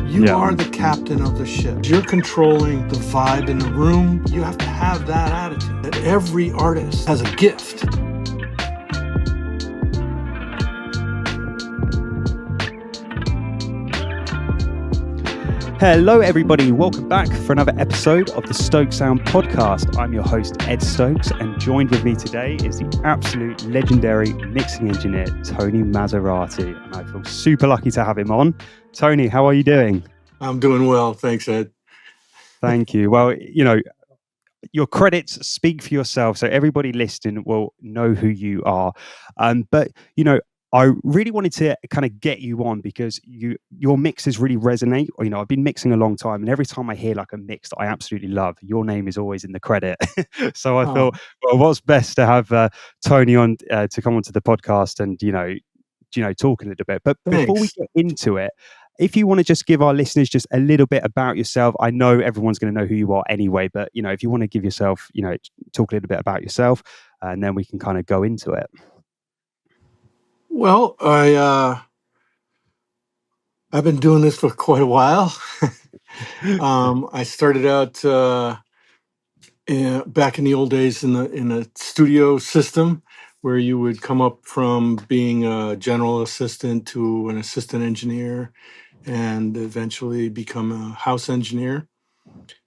You are the captain of the ship. You're controlling the vibe in the room. You have to have that attitude. That every artist has a gift. Hello, everybody. Welcome back for another episode of the Stokes Sound Podcast. I'm your host, Ed Stokes, and joined with me today is the absolute legendary mixing engineer, Tony Maserati. And I feel super lucky to have him on. Tony, how are you doing? I'm doing well. Thanks, Ed. Thank you. Well, your credits speak for yourself, so everybody listening will know who you are. But I really wanted to kind of get you on because your mixes really resonate. I've been mixing a long time, and every time I hear like a mix that I absolutely love, your name is always in the credit. So I thought, well, what's best to have Tony on to come onto the podcast and talk a little bit. But before we get into it, if you want to just give our listeners just a little bit about yourself, I know everyone's going to know who you are anyway, but if you want to give yourself, talk a little bit about yourself, and then we can kind of go into it. Well, I've been doing this for quite a while. I started out back in the old days in a studio system where you would come up from being a general assistant to an assistant engineer and eventually become a house engineer.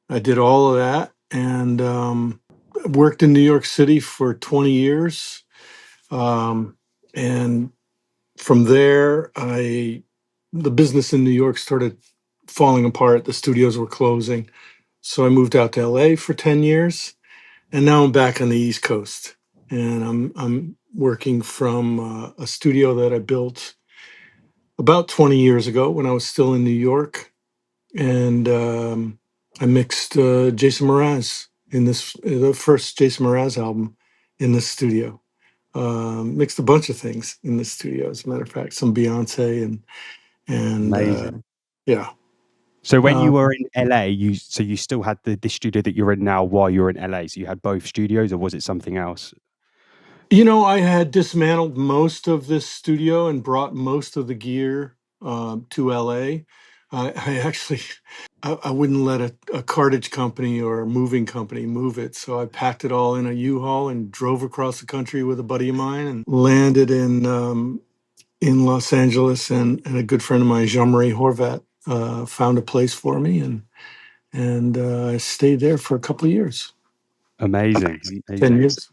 I did all of that and worked in New York City for 20 years. And from there, the business in New York started falling apart. The studios were closing. So I moved out to LA for 10 years. And now I'm back on the East Coast. And I'm working from a studio that I built about 20 years ago when I was still in New York. And I mixed Jason Mraz in the first Jason Mraz album in the studio. Mixed a bunch of things in the studio, as a matter of fact, some Beyonce and yeah. So when you were in LA, you still had the studio that you're in now while you were in LA. So you had both studios, or was it something else? I had dismantled most of this studio and brought most of the gear to LA. I actually, I wouldn't let a cartage company or a moving company move it. So I packed it all in a U-Haul and drove across the country with a buddy of mine and landed in Los Angeles. And a good friend of mine, Jean-Marie Horvat, found a place for me. And I stayed there for a couple of years. Amazing. 10 years.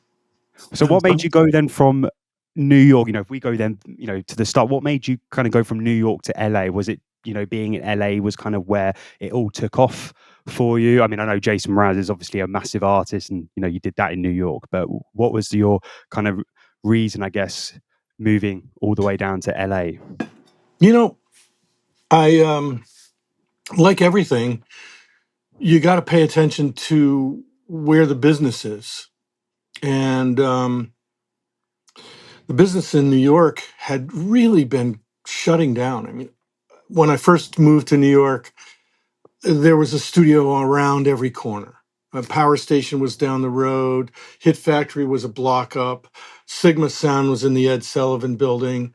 So what made you go then from New York, if we go then, to the start, what made you kind of go from New York to LA? Was it, being in LA was kind of where it all took off for you? I mean, I know Jason Mraz is obviously a massive artist and, you did that in New York, but what was your kind of reason, I guess, moving all the way down to LA? I, like everything, you got to pay attention to where the business is. And the business in New York had really been shutting down. I mean, when I first moved to New York, there was a studio around every corner. A power station was down the road. Hit Factory was a block up. Sigma Sound was in the Ed Sullivan building.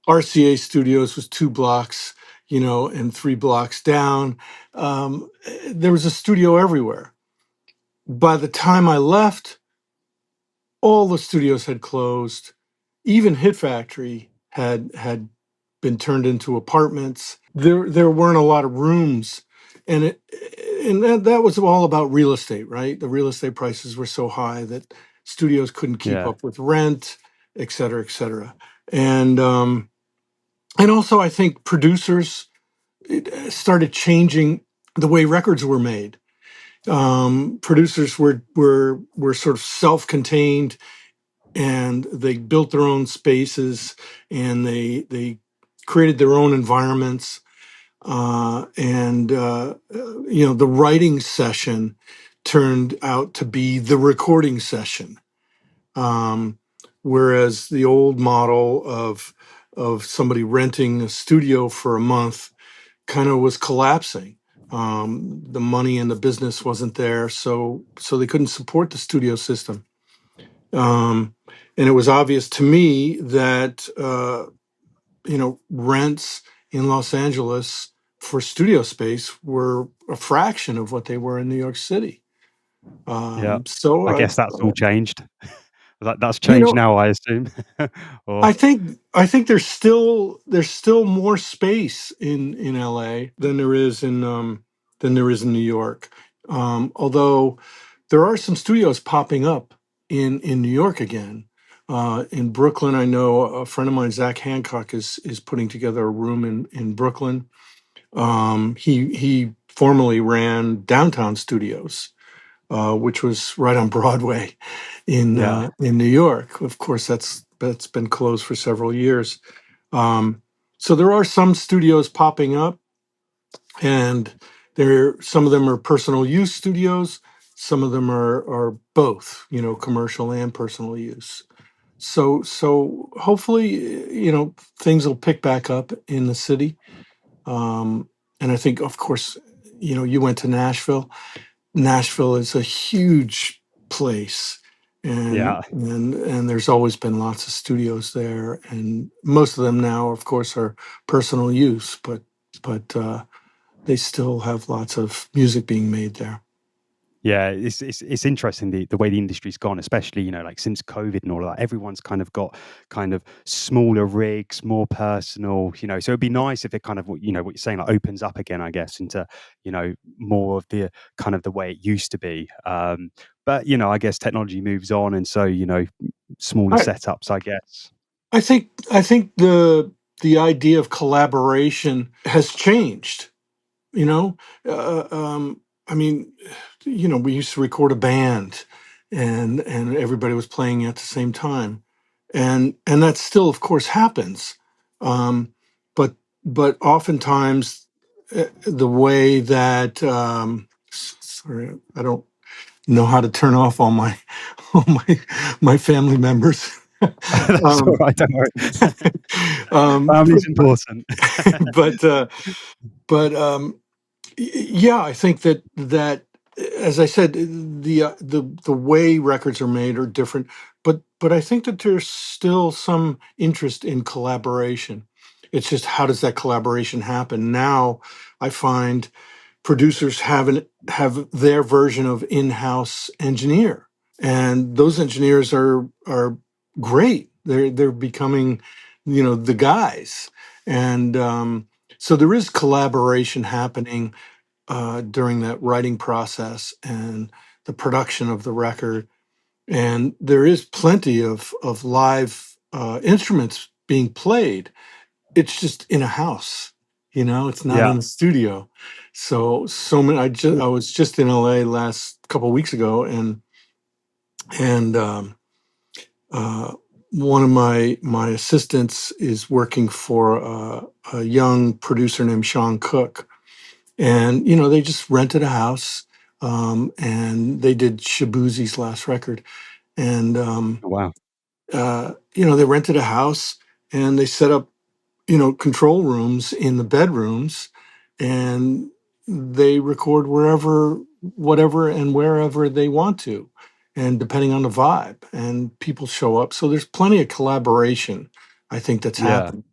RCA Studios was 2 blocks, and 3 blocks down. There was a studio everywhere. By the time I left, all the studios had closed. Even Hit Factory had been turned into apartments. There weren't a lot of rooms, and that was all about real estate, right? The real estate prices were so high that studios couldn't keep up with rent, et cetera, et cetera. And also, I think producers started changing the way records were made. Producers were sort of self-contained, and they built their own spaces, and they created their own environments. The writing session turned out to be the recording session. Whereas the old model of somebody renting a studio for a month kind of was collapsing. The money and the business wasn't there, so they couldn't support the studio system. And it was obvious to me that rents in Los Angeles for studio space were a fraction of what they were in New York City. Yeah. So I guess that's all changed. That's you changed know, now, I assume. Or I think there's still more space in LA than there is in New York. Although there are some studios popping up in New York again. In Brooklyn, I know a friend of mine, Zach Hancock, is putting together a room in Brooklyn. He formerly ran Downtown Studios, which was right on Broadway yeah. in New York. Of course, that's been closed for several years. Um, so there are some studios popping up, and some of them are personal use studios. Some of them are both, commercial and personal use. So hopefully, things will pick back up in the city. Um, and I think, of course, you went to Nashville. Nashville is a huge place, and Yeah. and there's always been lots of studios there, and most of them now, of course, are personal use, but they still have lots of music being made there. Yeah, it's interesting the way the industry's gone, especially like since COVID and all of that. Everyone's kind of got kind of smaller rigs, more personal. So it'd be nice if it kind of what you're saying, like opens up again, I guess, into more of the kind of the way it used to be. But I guess technology moves on, and so smaller I setups, I guess. I think the idea of collaboration has changed. You know, I mean, we used to record a band, and everybody was playing at the same time, and that still, of course, happens. Um, but but oftentimes, the way that sorry, I don't know how to turn off all my all my family members. That's all um, right. Don't worry. but Family's important. but but yeah, I think that as I said, the way records are made are different, but I think that there's still some interest in collaboration. It's just, how does that collaboration happen? Now I find producers have their version of in-house engineer, and those engineers are great. They're becoming, the guys, and so there is collaboration happening during that writing process and the production of the record. And there is plenty of live instruments being played. It's just in a house, it's not Yeah. in a studio. So many. I was just in LA last couple of weeks ago, and uh, one of my assistants is working for a young producer named Sean Cook, and they just rented a house, and they did Shabuzi's last record, and Wow. they rented a house, and they set up control rooms in the bedrooms, and they record wherever, whatever, and wherever they want to, and depending on the vibe, and people show up. So there's plenty of collaboration, I think, that's Yeah. happened.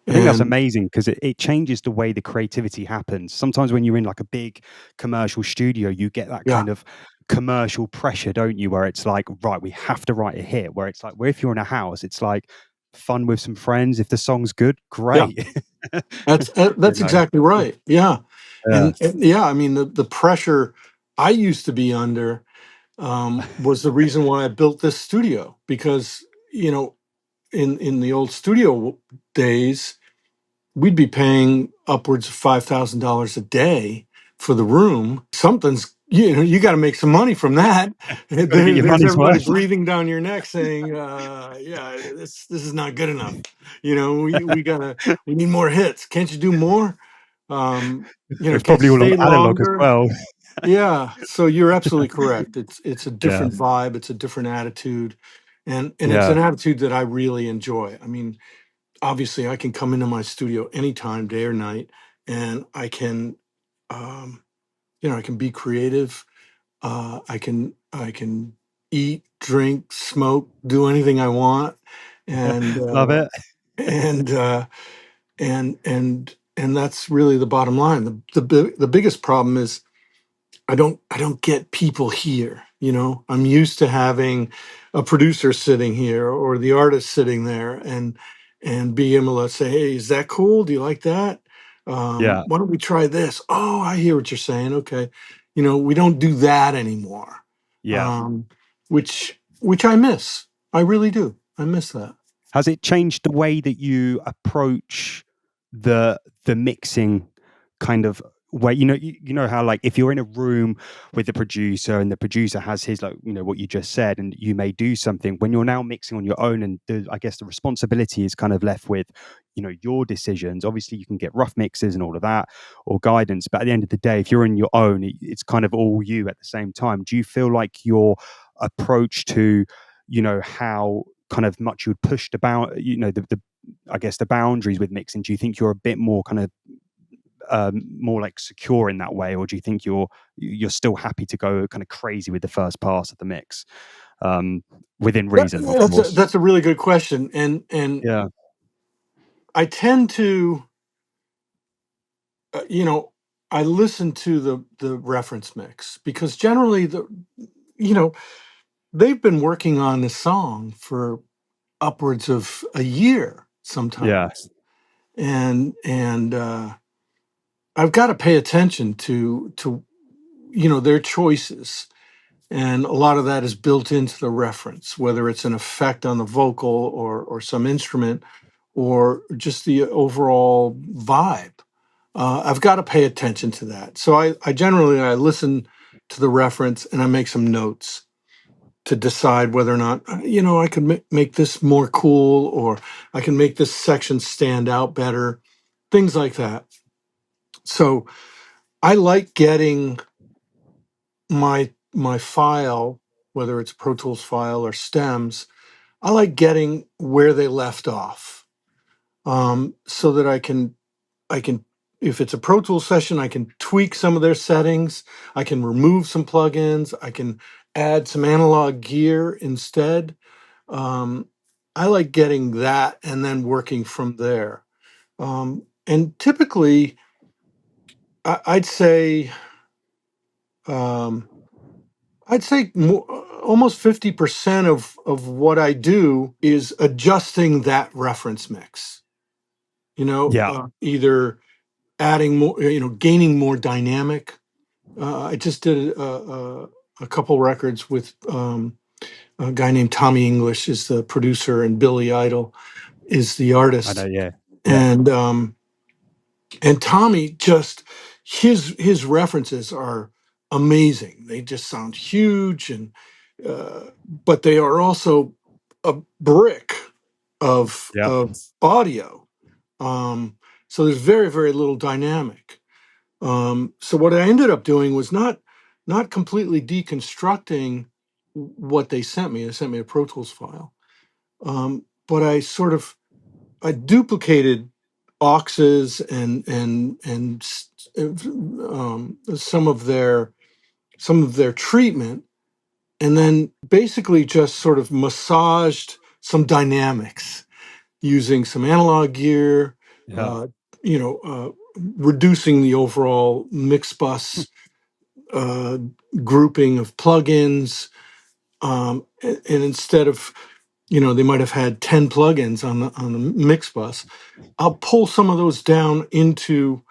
I think that's And amazing because it changes the way the creativity happens. Sometimes when you're in like a big commercial studio, you get that yeah, kind of commercial pressure, don't you? Where it's like, right, we have to write a hit. Where it's like, where if you're in a house, it's like fun with some friends. If the song's good, yeah, great. you that's know, exactly right. Yeah. yeah, And yeah, I mean, the pressure I used to be under was the reason why I built this studio, because in the old studio days, we'd be paying upwards of $5,000 a day for the room. Something's, you got to make some money from that. got to get your There's money's everybody worth. breathing down your neck saying, yeah, this is not good enough. We need more hits. Can't you do more? Um, It's can't you probably all on stay analog as longer? well. Yeah, so you're absolutely correct. It's a Yeah, different vibe, it's a different attitude, and it's yeah, an attitude that I really enjoy. I mean, obviously, I can come into my studio anytime, day or night, and um, I can be creative. I can eat, drink, smoke, do anything I want, and love uh, it. and uh, and and that's really the bottom line. The biggest problem is I don't get people here. I'm used to having a producer sitting here or the artist sitting there, and being able to say, "Hey, is that cool? Do you like that? Yeah. Why don't we try this? Oh, I hear what you're saying. Okay." We don't do that anymore, Yeah. um, which I miss. I really do. I miss that. Has it changed the way that you approach the mixing kind of way? You know how, like, if you're in a room with the producer and the producer has his, like, what you just said, and you may do something when you're now mixing on your own, and I guess the responsibility is kind of left with your decisions. Obviously you can get rough mixes and all of that, or guidance, but at the end of the day, if you're in your own, it's kind of all you at the same time. Do you feel like your approach to how kind of much you would push the I guess the boundaries with mixing, do you think you're a bit more kind of more like secure in that way, or do you think you're still happy to go kind of crazy with the first pass of the mix, um, within reason, of That's a course? that's a really good question, and Yeah. I tend to, uh, you know, I listen to the reference mix because generally you know, they've been working on this song for upwards of a year Yeah. sometimes, and I've got to pay attention to their choices, and a lot of that is built into the reference, whether it's an effect on the vocal or some instrument or just the overall vibe. I've got to pay attention to that. So I generally I listen to the reference and I make some notes to decide whether or not I could make this more cool, or I can make this section stand out better, things like that. So I like getting my file, whether it's Pro Tools file or stems. I like getting where they left off, so that I can, if it's a Pro Tools session, I can tweak some of their settings. I can remove some plugins. I can add some analog gear instead. Um, I like getting that and then working from there. And typically, I'd say, um, almost 50% of what I do is adjusting that reference mix. Yeah. Either adding more, gaining more dynamic. I just did a couple records with a guy named Tommy English is the producer, and Billy Idol is the I know. artist. Yeah. Yeah. And Tommy, just his references are amazing. They just sound huge, and but they are also a brick Yeah. of audio. Um, so there's very very little dynamic. So what I ended up doing was not completely deconstructing what they sent me. They sent me a Pro Tools file, but I duplicated auxes and some of their treatment, and then basically just sort of massaged some dynamics using some analog gear, Yeah. uh, reducing the overall mix bus uh, grouping of plugins. And instead of, they might have had 10 plugins on the mix bus, I'll pull some of those down into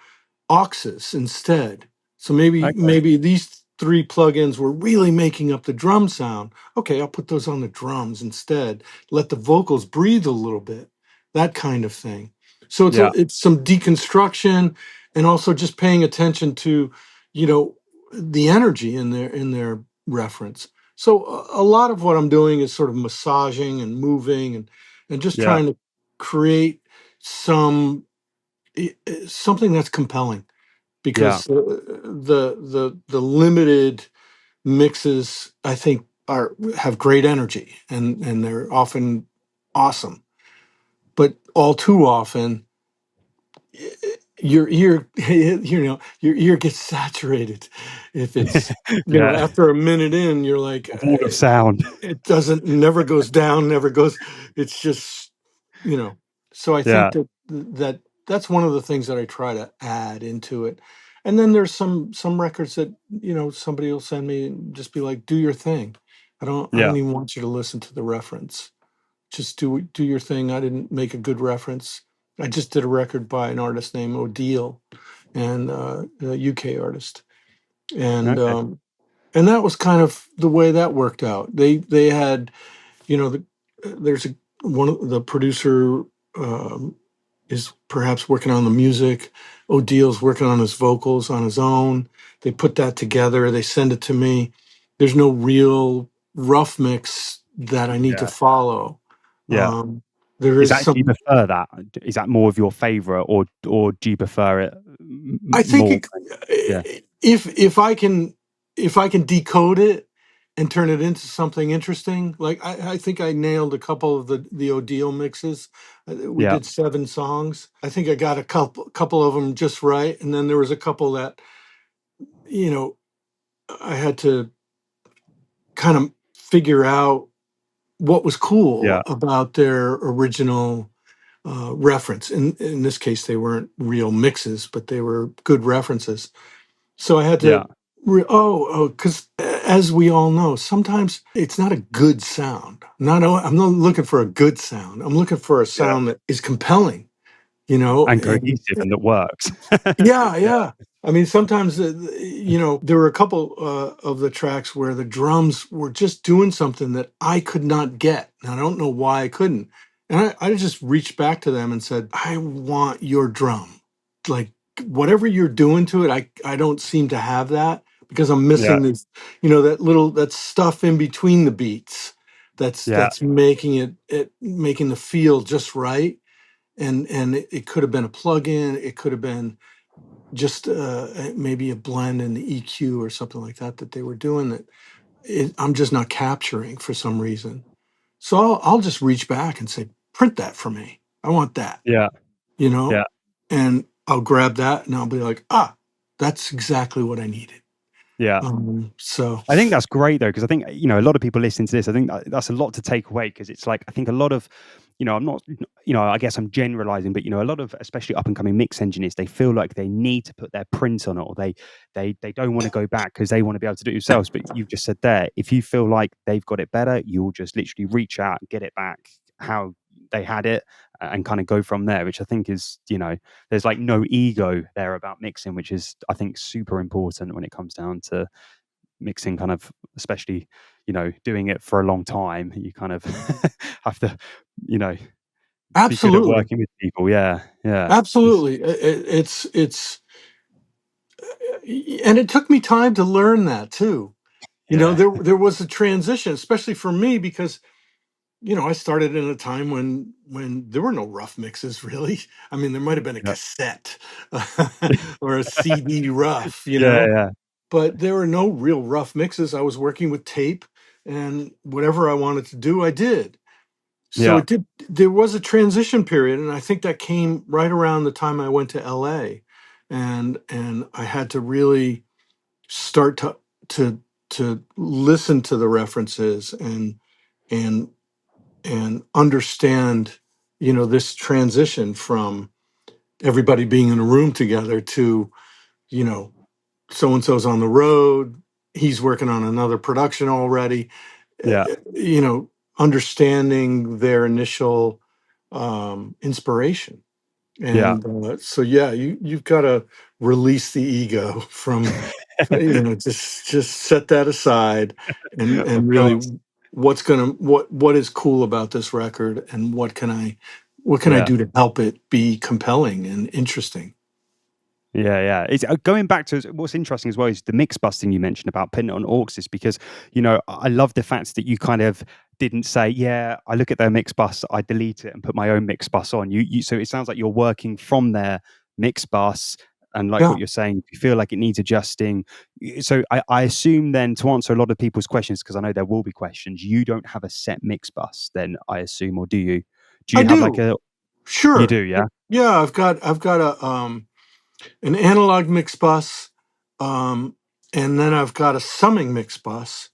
auxes instead. So maybe Okay. maybe these three plugins were really making up the drum sound. Okay, I'll put those on the drums instead. Let the vocals breathe a little bit. That kind of thing. So Yeah. it's some deconstruction, and also just paying attention to, you know, the energy in their reference. So a lot of what I'm doing is sort of massaging and moving, and just Yeah. trying to create some something that's compelling, Yeah. because the limited mixes, I think, are have great energy, and they're often awesome, but all too often your ear your ear gets saturated if it's Yeah. after a minute in, you're like, A wall of sound. it doesn't never goes down, never goes, it's just, you know so I think Yeah. that that's one of the things that I try to add into it. And then there's some records that, somebody will send me and just be like, do your thing. I don't Yeah. even want you to listen to the reference. Just do your thing. I didn't make a good reference. I just did a record by an artist named Odile, and a UK artist, and Okay. um, and that was kind of the way that worked out. They had, there's one of the producer, um, is perhaps working on the music. Odile's working on his vocals on his own. They put that together. They send it to me. There's no real rough mix that I need to Yeah. follow. Yeah. Um, there Is is that, do you some. prefer that? Is that more of your favorite, or do you prefer it I think more? it, Yeah. if I can decode it and turn it into something interesting, like I think I nailed a couple of the Odile mixes. We Yeah. did 7 songs. I think I got a couple of them just right, and then there was a couple that you know I had to kind of figure out what was Yeah. cool about their original reference. In this case, they weren't real mixes, but they were good references. So I had Yeah. to, because as we all know, sometimes it's not a good sound. I'm not looking for a good sound. I'm looking for a Yeah. sound that is compelling, And and cohesive and that works. yeah, Yeah. yeah. I mean, sometimes, there were a couple of the tracks where the drums were just doing something that I could not get. And I don't know why I couldn't. And I just reached back to them and said, I want your drum. Like, whatever you're doing to it, I don't seem to have that, because I'm Yeah. missing this, that stuff in between the beats Yeah. that's making it making the feel just right. And it could have been a plug-in. It could have been just maybe a blend in the EQ or something like that they were doing that I'm just not capturing for some reason. So I'll just reach back and say, print that for me. I want that, Yeah. you know, Yeah. and I'll grab that and I'll be like, that's exactly what I needed. Yeah. So I think that's great though, because I think, a lot of people listening to this, I think that's a lot to take away, because it's like, I think a lot of, I'm not, I guess I'm generalizing, but a lot of especially up and coming mix engineers, they feel like they need to put their print on it, or they don't want to go back because they want to be able to do it themselves. But you've just said there, if you feel like they've got it better, you'll just literally reach out, get it back how they had it, and kind of go from there, which I think is, there's like no ego there about mixing, which is, I think, super important when it comes down to mixing, kind of, especially, doing it for a long time. You kind of have to, you know be good at absolutely, working with people. Yeah. Yeah. absolutely, it's and it took me time to learn that too. Yeah. There was a transition, especially for me, because I started in a time when there were no rough mixes, really. I mean, there might have been a Yeah. cassette or a CD rough, Yeah. Yeah. but there were no real rough mixes. I was working with tape, and whatever I wanted to do, I did. So Yeah. it did. There was a transition period, and I think that came right around the time I went to LA, and I had to really start to to listen to the references and and understand, this transition from everybody being in a room together to, you know so and so's on the road, he's working on another production already, uh, Yeah. you know understanding their initial inspiration. Yeah. And so, yeah, you've got to release the ego from, just set that aside, Of and really, course. what is cool about this record, and what can I Yeah. do to help it be compelling and interesting. Yeah, yeah. It's going back to what's interesting as well is the mix busting you mentioned about putting it on Auxis, because I love the fact that you kind of didn't say, yeah, I look at their mix bus, I delete it and put my own mix bus on. So it sounds like you're working from their mix bus, and like Yeah, what you're saying, if you feel like it needs adjusting. So I assume then, to answer a lot of people's questions, because I know there will be questions, you don't have a set mix bus then, I assume, or do you? Do I you have like do. a? You Sure. do, yeah. Yeah, I've got an analog mix bus, and then I've got a summing mix bus,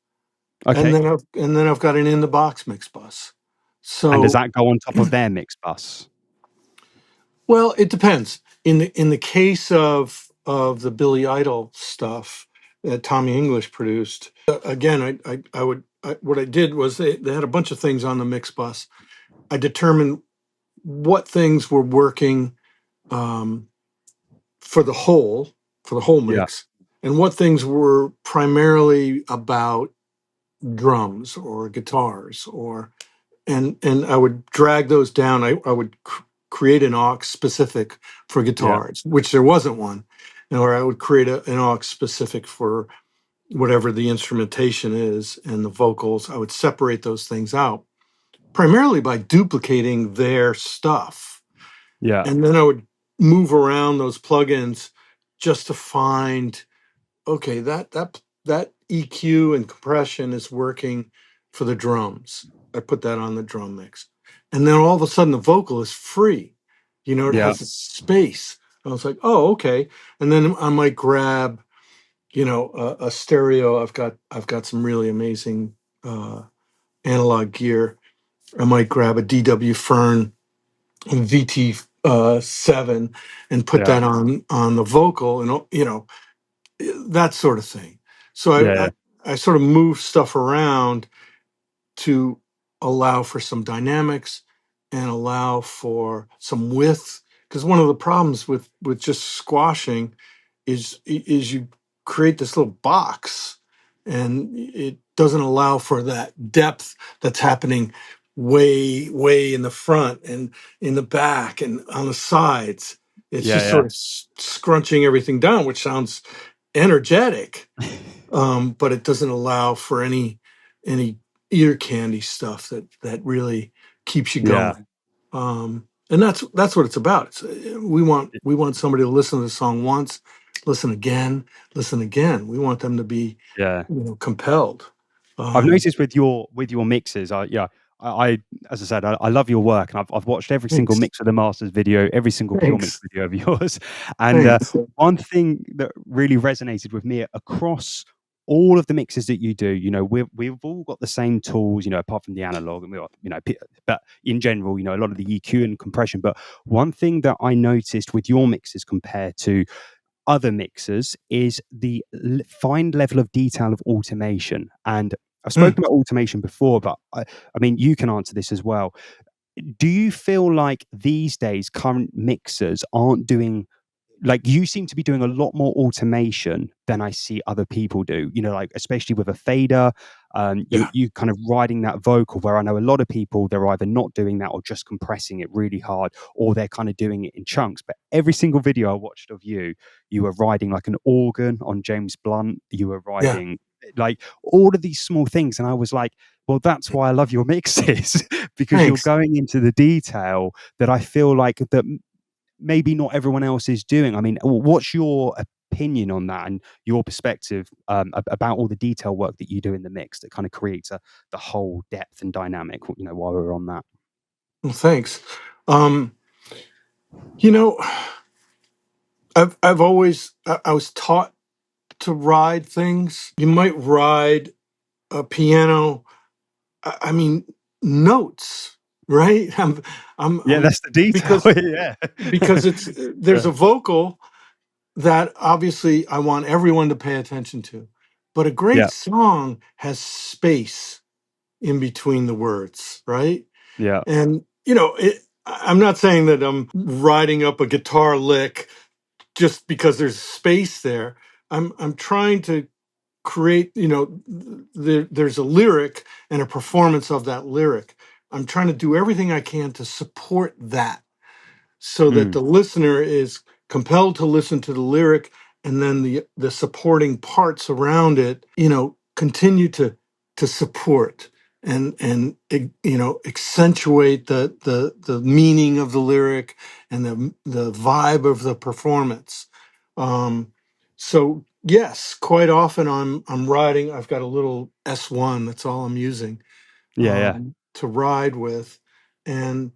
and Okay. then I've got an in the box mix bus. And does So that go on top of their mix bus? Well, it depends. In the case of the Billy Idol stuff that Tommy English produced, again, what I did was they had a bunch of things on the mix bus. I determined what things were working um, for the whole Yeah, mix, and what things were primarily about drums or guitars, or and I would drag those down. I would create an aux specific for yeah, guitars, which there wasn't one, or I would create an aux specific for whatever the instrumentation is and the vocals. I would separate those things out primarily by duplicating their stuff, yeah, and then I would move around those plugins just to find, okay, that EQ and compression is working for the drums. I put that on the drum mix, and then all of a sudden the vocal is free. It yeah, has a space. I was like, oh, okay. And then I might grab, a stereo. I've got some really amazing uh, analog gear. I might grab a DW Fern VT 7 and put yeah, that on the vocal, and that sort of thing. So yeah, I sort of move stuff around to allow for some dynamics and allow for some width. Because one of the problems with just squashing is you create this little box, and it doesn't allow for that depth that's happening way in the front and in the back and on the sides. It's just yeah, sort of scrunching everything down, which sounds energetic, yeah, but it doesn't allow for any ear candy stuff that really keeps you yeah, going. And that's what it's about. We want somebody to listen to the song once, listen again, listen again. We want them to be, yeah. compelled. I've Um, noticed with your mixes, I as I said, I love your work, and I've watched every single thanks, mix of the Masters video, every single Pure Mix thanks, video of yours, and thanks. one thing that really resonated with me across all of the mixes that you do, we've all got the same tools, apart from the analog, and we got, but in general, a lot of the EQ and compression. But one thing that I noticed with your mixes compared to other mixers is the fine level of detail of automation. And I've Mm, spoken about automation before, but I mean, you can answer this as well. Do you feel like these days current mixers aren't doing, like, you seem to be doing a lot more automation than I see other people do, like especially with a fader, yeah, you kind of riding that vocal, where I know a lot of people, they're either not doing that or just compressing it really hard, or they're kind of doing it in chunks. But every single video I watched of you, you were riding like an organ on James Blunt, you were yeah. riding like all of these small things, and I was like, well, that's why I love your mixes, because you're Thanks. going into the detail that I feel like that maybe not everyone else is doing. I mean, what's your opinion on that and your perspective, about all the detail work that you do in the mix that kind of creates the whole depth and dynamic? While we're on that. Well, thanks. Um, you know, I've always I was taught to ride things. You might ride a piano. I mean, notes, right? Yeah, I'm that's the detail. because Yeah. it's there's Yeah. a vocal that obviously I want everyone to pay attention to, but a great Yeah. song has space in between the words, right? Yeah. And I'm not saying that I'm riding up a guitar lick just because there's space there. I'm trying to create, there's a lyric and a performance of that lyric. I'm trying to do everything I can to support that, so that Mm. the listener is compelled to listen to the lyric, and then the supporting parts around it, continue to support and accentuate the meaning of the lyric and the vibe of the performance. So yes, quite often I'm riding. I've got a little S1. That's all I'm using Yeah. Yeah. to ride with, and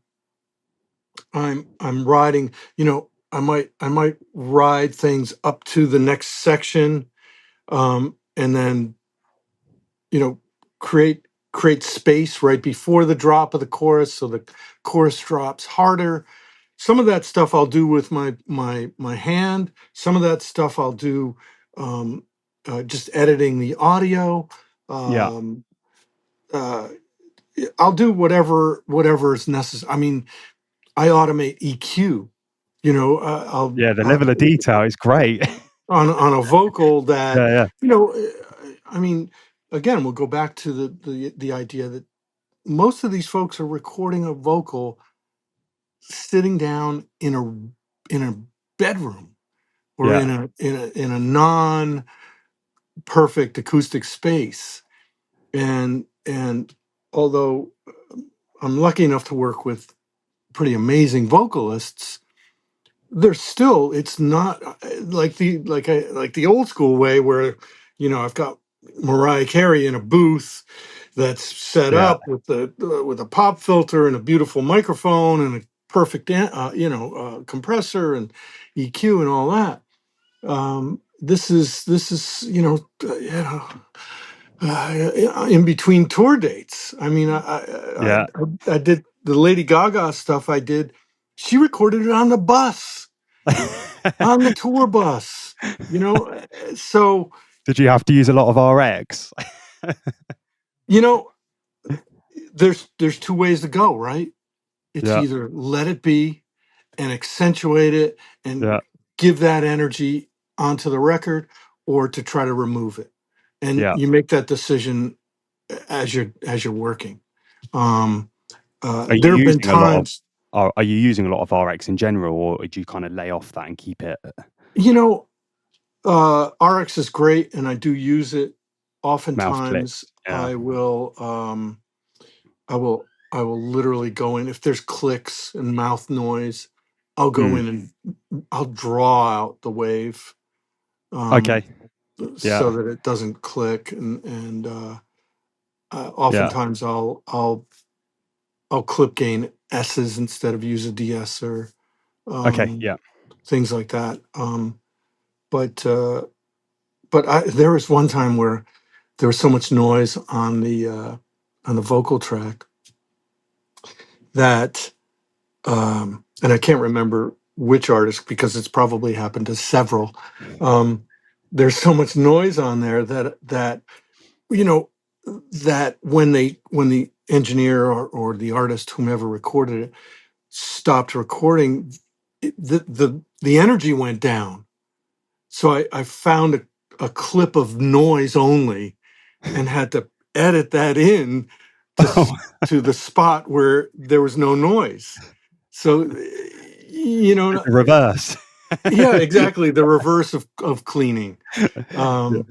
I'm riding. I might ride things up to the next section, and then you know create space right before the drop of the chorus, so the chorus drops harder. some of that stuff I'll do with my hand. Some of that stuff I'll do um, just editing the audio. Yeah. Um, uh, I'll do whatever is necessary. I mean, I automate EQ. You know, Yeah. The level of detail is great. on a vocal that, Yeah. Yeah. you know. I mean, again, we'll go back to the idea that most of these folks are recording a vocal sitting down in a bedroom or Yeah. in a non perfect acoustic space. And although I'm lucky enough to work with pretty amazing vocalists, there's still, it's not like the old school way where, you know, I've got Mariah Carey in a booth that's set Yeah. up with a pop filter and a beautiful microphone and a perfect compressor and EQ and all that. This is in between tour dates. I mean, Yeah. I did the Lady Gaga stuff. I did. She recorded it on the bus, on the tour bus. You know, so Did you have to use a lot of RX? you know, there's two ways to go, right? It's Yeah. either let it be and accentuate it Yeah. and give that energy onto the record, or to try to remove it. And Yeah. you make that decision as you're working. Um, Are you there have been using a lot of times, are you using a lot of RX in general, or do you kind of lay off that and keep it you know, RX is great, and I do use it. mouth Oftentimes, clicks? Yeah. I will, I will literally go in if there's clicks and mouth noise. I'll go Mm. in and I'll draw out the wave, Okay. um, so Yeah. that it doesn't click, and Yeah. oftentimes I'll clip gain S's instead of use a de-esser, Okay. um, Yeah. things like that. But there was one time where there was so much noise on the vocal track that, and I can't remember which artist because it's probably happened to several. Um, there's so much noise on there that you know that when the engineer or the artist, whomever recorded it, stopped recording, the energy went down. So I found a clip of noise only and had to edit that in to Oh, to the spot where there was no noise. So, you it's know, the reverse. yeah, exactly, the reverse of cleaning. Yeah. Um,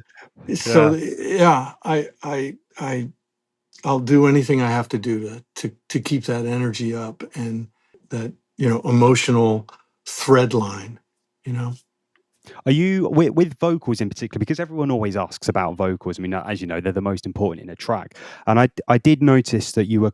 so Yeah. yeah, I'll do anything I have to do to keep that energy up and that, emotional thread line. You know. Are you with vocals in particular? Because everyone always asks about vocals. I mean, as you know, they're the most important in a track. And I did notice that you were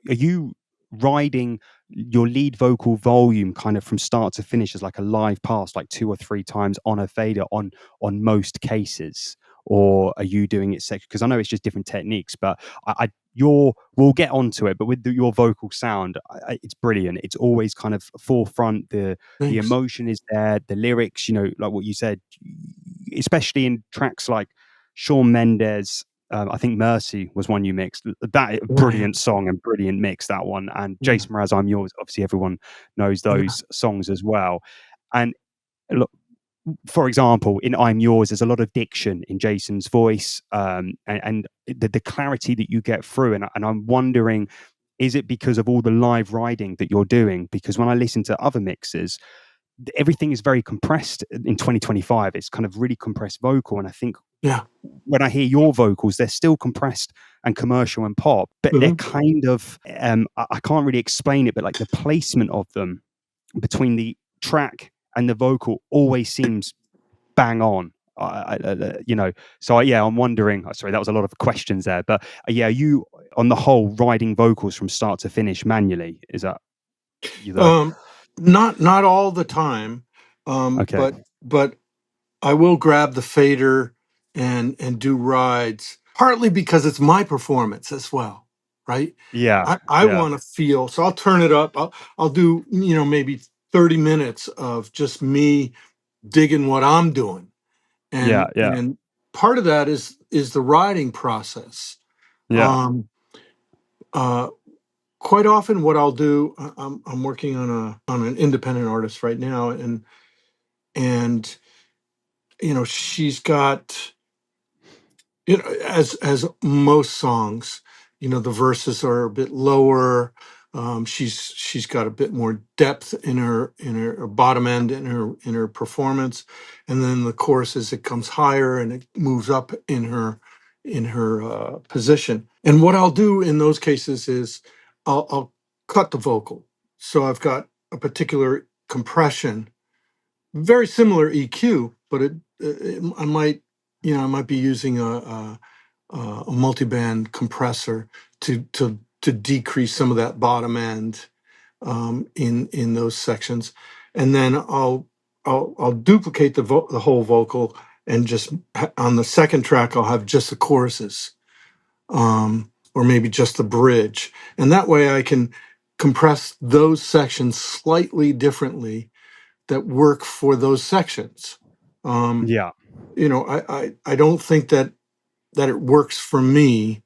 are you riding your lead vocal volume kind of from start to finish as like a live pass, like two or three times on a fader on most cases, or are you doing it section? Because I know it's just different techniques, but I your we'll get onto it. But with your vocal sound, it's brilliant. It's always kind of forefront. The Thanks. emotion is there, the lyrics, like what you said, especially in tracks like Shawn Mendes. I think Mercy was one you mixed. That Oh yeah. brilliant song and brilliant mix, that one. And Yeah. Jason Mraz, I'm Yours. Obviously, everyone knows Yeah. those songs as well. And look, for example, in I'm Yours, there's a lot of diction in Jason's voice, and the clarity that you get through. And I'm wondering, is it because of all the live riding that you're doing? Because when I listen to other mixes, everything is very compressed in 2025. It's kind of really compressed vocal. And I think Yeah. when I hear your vocals, they're still compressed and commercial and pop, but they're Mhm. kind of, I can't really explain it, but like the placement of them between the track and the vocal always seems bang on. Yeah, I'm wondering. Sorry, that was a lot of questions there, but yeah, you on the whole writing vocals from start to finish manually? Is that you the Um, not all the time, okay? but I will grab the fader and do rides, partly because it's my performance as well. right? Yeah. I Yeah. want to feel, so I'll turn it up. I'll do, maybe 30 minutes of just me digging what I'm doing. Yeah. Yeah. And part of that is the writing process. Yeah. Um, uh, Quite often what I'll do, I'm working on an independent artist right now, and she's got, as most songs, the verses are a bit lower. She's got a bit more depth in her bottom end in her performance, and then the chorus, as it comes higher and it moves up in her position. And what I'll do in those cases is I'll cut the vocal. So I've got a particular compression, very similar EQ, but I might be using a multiband compressor to decrease some of that bottom end, in those sections, and then I'll duplicate the whole vocal, and just on the second track I'll have just the choruses, or maybe just the bridge, and that way I can compress those sections slightly differently that work for those sections. Um, Yeah. I don't think that it works for me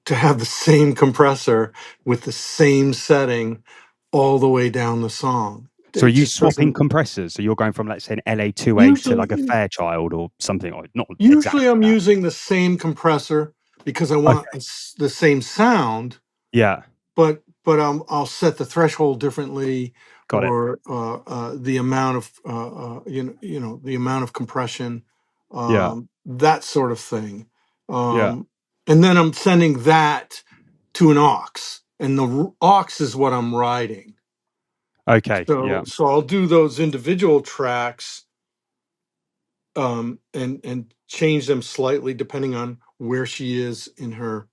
to have the same compressor with the same setting all the way down the song. So are It you just swapping doesn't. compressors? So you're going from, let's say, an LA2A to like a Usually, Fairchild or something, or not usually exactly I'm that. using the same compressor because I want Okay. the same sound, Yeah. but I'll set the threshold differently, Got it. or the amount of the amount of compression, Yeah. that sort of thing, Yeah. and then I'm sending that to an aux, and the aux is what I'm writing. Okay. Yeah. So I'll do those individual tracks, and change them slightly depending on where she is in her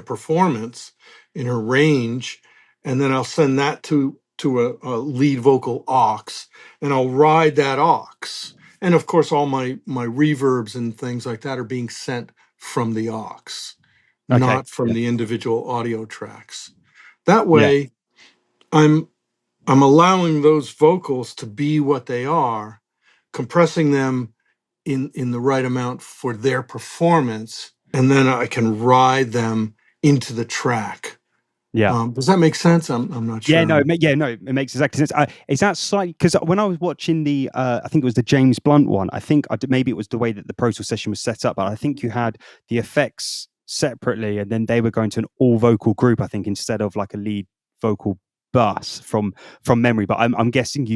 performance, in her range, and then I'll send that to a lead vocal aux, and I'll ride that aux. And of course, all my reverbs and things like that are being sent from the aux, Okay. not from Yeah. the individual audio tracks. That Yeah. way, I'm I'm allowing those vocals to be what they are, compressing them in the right amount for their performance, and then I can ride them into the track. Yeah. Does that make sense? I'm not Yeah, sure. no, yeah, no, it makes exactly sense. Is that slightly because when I was watching I think it was the James Blunt one. I think maybe it was the way that the Pro Tool session was set up, but I think you had the effects separately, and then they were going to an all vocal group. I think instead of like a lead vocal bus from memory. But I'm guessing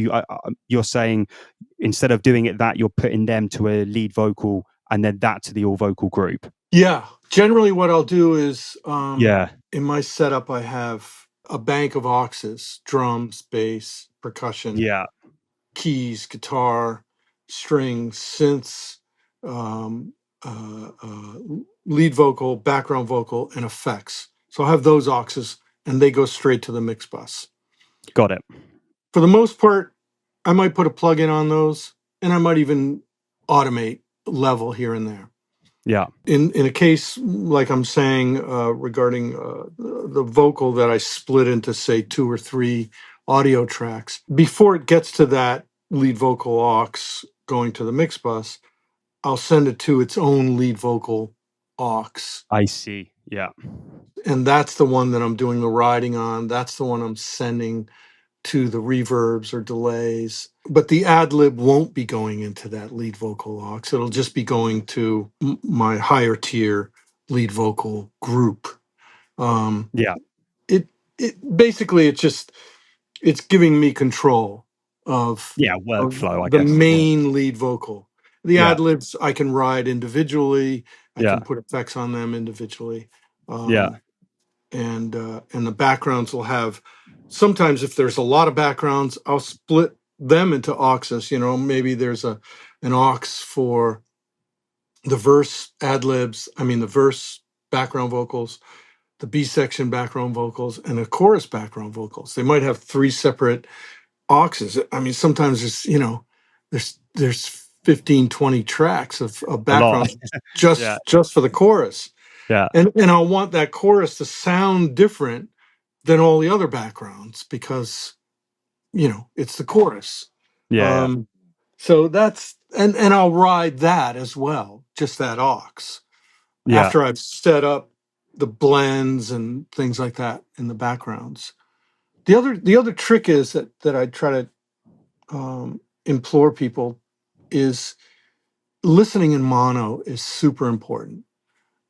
you're saying instead of doing it that you're putting them to a lead vocal and then that to the all vocal group. Yeah, generally what I'll do is, Yeah, in my setup I have a bank of auxes: drums, bass, percussion, yeah, keys, guitar, strings, synths, um, uh, uh, lead vocal, background vocal, and effects. So I have those auxes, and they go straight to the mix bus. got it. For the most part, I might put a plug-in on those, and I might even automate level here and there. Yeah, In a case like I'm saying, regarding the vocal that I split into, say, two or three audio tracks, before it gets to that lead vocal aux going to the mix bus, I'll send it to its own lead vocal aux, I see. Yeah, and that's the one that I'm doing the riding on. That's the one I'm sending to the reverbs or delays. But the ad lib won't be going into that lead vocal aux. It'll just be going to my higher tier lead vocal group. Um, yeah, it basically it's giving me control yeah. of Workflow, I the guess. Yeah, main lead vocal. The yeah, ad libs I can ride individually. I yeah, can put effects on them individually. yeah. Um, and the backgrounds will have, sometimes if there's a lot of backgrounds I'll split them into auxes. Maybe there's an aux for the verse ad libs, I mean the verse background vocals, the B section background vocals, and the chorus background vocals. They might have three separate auxes. I mean, sometimes there's 15, 20 tracks of A lot. background Yeah, just for the chorus. Yeah. And I'll want that chorus to sound different than all the other backgrounds because it's the chorus. Yeah. Um, so that's and I'll ride that as well, just that aux Yeah. after I've set up the blends and things like that in the backgrounds. The other trick is that I try to implore people is listening in mono is super important.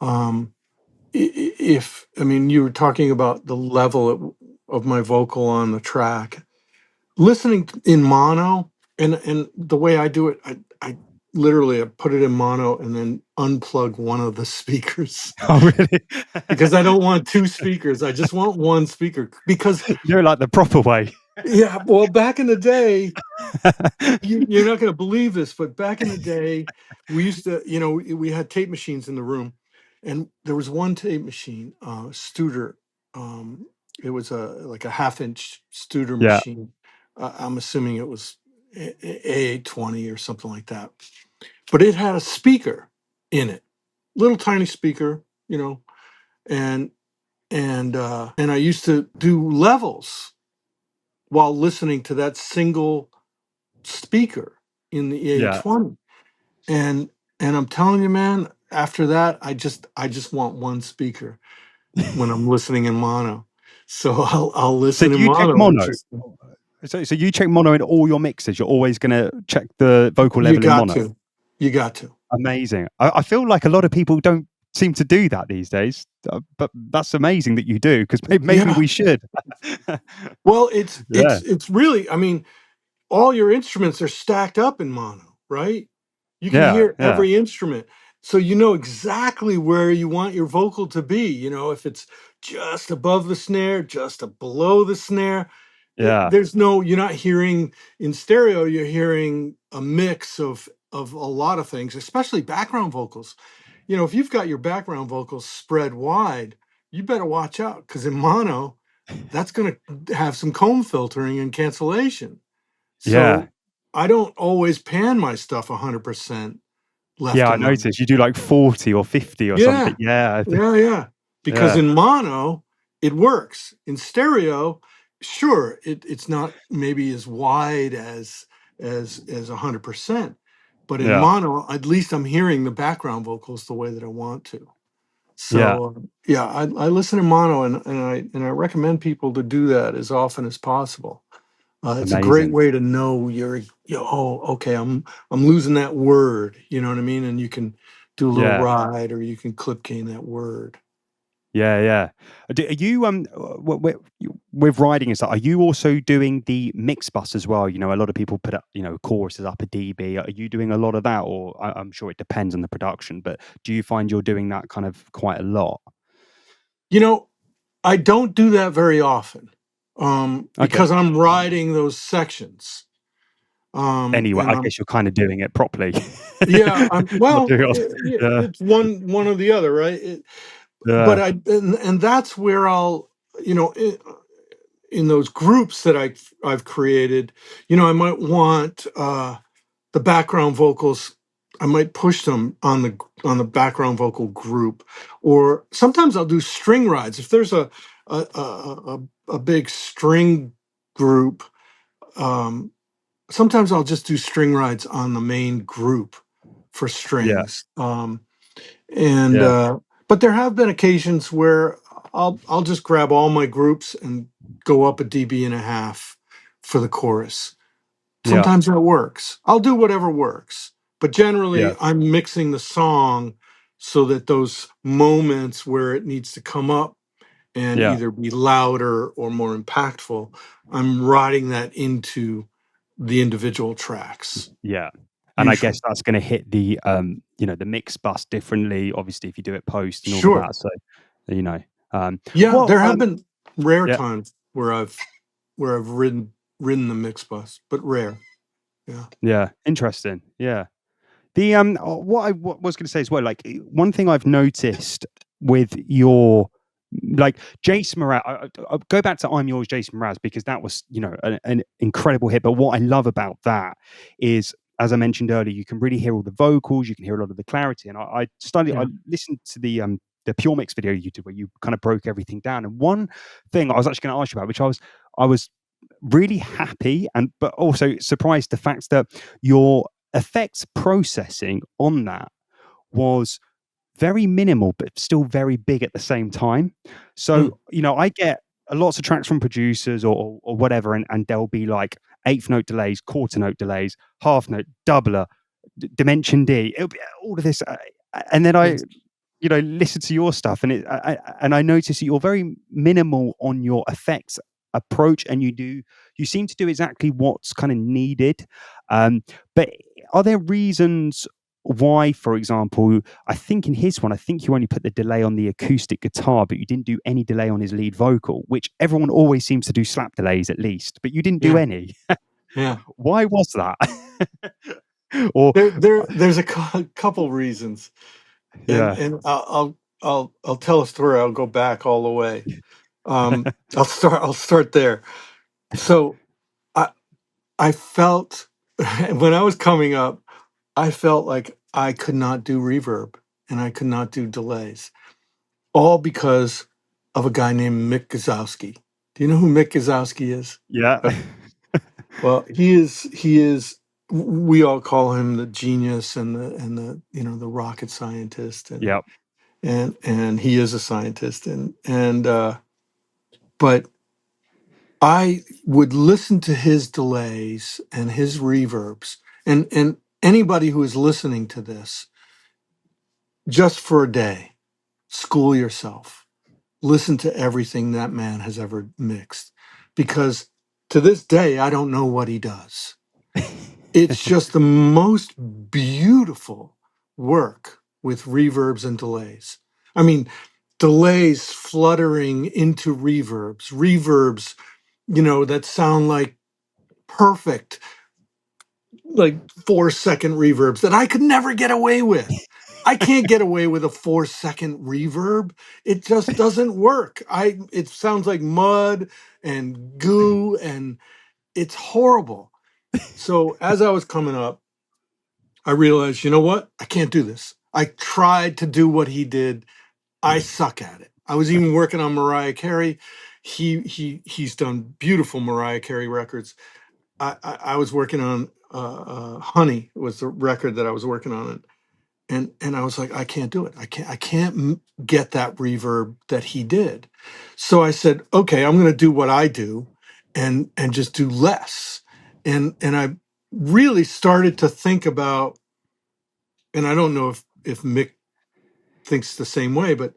Um, if I mean you were talking about the level of my vocal on the track, listening in mono and the way I do it, I literally I put it in mono and then unplug one of the speakers Oh, really? because I don't want two speakers. I just want one speaker because You're like the proper way. yeah, well, back in the day, you're not going to believe this, but back in the day, we used to, we had tape machines in the room, and there was one tape machine, Studer. Um, it was like a half-inch Studer Yeah. machine. I'm assuming it was A820 or something like that. But it had a speaker in it, little tiny speaker, and and I used to do levels while listening to that single speaker in the Yeah. A20. And I'm telling you, man, after that, I just want one speaker when I'm listening in mono. So I'll So listen do in you check mono. mono? So you check mono in all your mixes. You're always going to check the vocal You level in got mono. to. You got to. Amazing. I feel like a lot of people don't seem to do that these days, but that's amazing that you do because maybe Yeah. we should. Well, it's Yeah. it's it's really, I mean, all your instruments are stacked up in mono, right? You can Yeah. hear Yeah. every instrument. So you know exactly where you want your vocal to be. If it's just above the snare, just below the snare. Yeah. You're not hearing in stereo, you're hearing a mix of a lot of things, especially background vocals. If you've got your background vocals spread wide, you better watch out because in mono, that's going to have some comb filtering and cancellation. Yeah. So I don't always pan my stuff 100% left Yeah. I and right. noticed you do like 40 or 50 or something. Yeah, Yeah. yeah. Because Yeah. in mono, it works. In stereo, sure, it's not maybe as wide as 100%, but in Yeah. mono, at least I'm hearing the background vocals the way that I want to. Yeah. So yeah, I listen in mono and I recommend people to do that as often as possible. It's a great Amazing. way to know oh, okay, I'm losing that word, you know what I mean? And you can do a little Yeah. ride or you can clip gain that word. Yeah, yeah. Are you with writing and stuff? Are you also doing the mix bus as well? A lot of people put up, choruses up a dB. Are you doing a lot of that, or I'm sure it depends on the production? But do you find you're doing that kind of quite a lot? You know, I don't do that very often Okay. because I'm riding those sections. Anyway, And I guess you're kind of doing it properly. yeah, Not well, doing it. Yeah, it's one or the other, right? But yeah, and that's where I'll, you know, in those groups that I've created, I might want the background vocals. I might push them on the background vocal group, or sometimes I'll do string rides if there's a big string group. Um, Sometimes I'll just do string rides on the main group for yeah, strings. And yeah, But there have been occasions where I'll just grab all my groups and go up a dB and a half for the chorus. yeah, Sometimes that works. I'll do whatever works, but yeah, generally I'm mixing the song so that those moments where it needs to come up and yeah. either be louder or more impactful, I'm riding that into the individual tracks Yeah. And I guess usually. that's going to hit the mix bus differently, obviously, if you do it post and all of Sure. that. So, you know, um, Yeah, well, there have been rare yeah, times where I've ridden the mix bus, but rare. Yeah. yeah, interesting. Yeah. What was going to say as well, like one thing I've noticed with your like Jason Mraz, I go back to I'm Yours, Jason Mraz, because that was an incredible hit. But what I love about that is, as I mentioned earlier, you can really hear all the vocals, you can hear a lot of the clarity. And I Yeah. listened to the the Pure Mix video you did, where you kind of broke everything down. And one thing I was actually going to ask you about, which I was really happy and but also surprised, the fact that your effects processing on that was very minimal, but still very big at the same time. So, Mm, I get lots of tracks from producers or whatever, and there'll be like eighth note delays, quarter note delays, half note, doubler, dimension D, it'll be all of this. And then I, yes. listen to your stuff, and I notice that you're very minimal on your effects approach, and you seem to do exactly what's kind of needed. But are there reasons why, for example, I think in his one, I think you only put the delay on the acoustic guitar, but you didn't do any delay on his lead vocal, which everyone always seems to do slap delays at least, but you didn't do Yeah. any. Yeah. Why was that? Or There's a couple reasons, and yeah, I'll tell a story. I'll go back all the way. I'll start there. So I I felt when I was coming up, I felt like I could not do reverb and I could not do delays, all because of a guy named Mick Gazowski. Do you know who Mick Gazowski is? yeah, Well, he is. We all call him the genius and the the rocket scientist, and yeah, and he is a scientist, and but I would listen to his delays and his reverbs, and anybody who is listening to this, just for a day, school yourself. Listen to everything that man has ever mixed, because to this day I don't know what he does. It's just the most beautiful work with reverbs and delays. I mean, delays fluttering into reverbs, reverbs, that sound like perfect, like 4-second reverbs that I could never get away with. I can't get away with a 4-second reverb. It just doesn't work. It sounds like mud and goo, and it's horrible. So as I was coming up, I realized, you know what? I can't do this. I tried to do what he did. I suck at it. I was even working on Mariah Carey. He's done beautiful Mariah Carey records. I was working on Honey was the record that I was working on, and I was like, I can't do it. I can't get that reverb that he did. So I said, okay, I'm going to do what I do, and just do less. And I really started to think about, and I don't know if Mick thinks the same way, but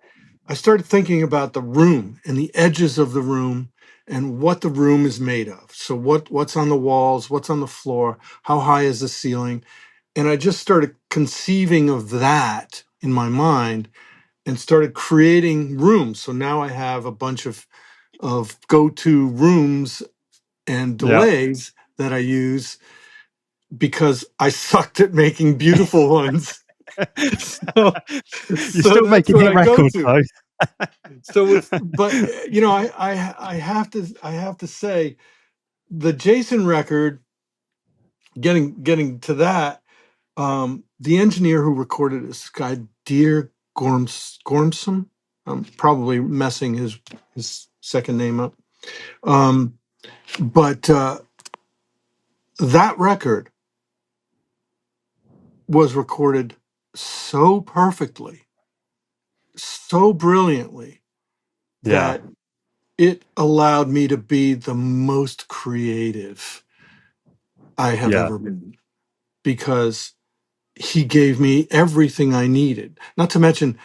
I started thinking about the room and the edges of the room and what the room is made of. So what's on the walls, what's on the floor, how high is the ceiling? And I just started conceiving of that in my mind and started creating rooms. So now I have a bunch of go-to rooms and yeah. delays that I use because I sucked at making beautiful ones. So, You're so still that's making what hit I go records to. though. So but I have to say the Jason record, getting to that, the engineer who recorded it, this guy Dear Gormson. I'm probably messing his second name up. Um, but that record was recorded so perfectly, so brilliantly, Yeah, that it allowed me to be the most creative I have yeah, ever been, because he gave me everything I needed. Not to mention,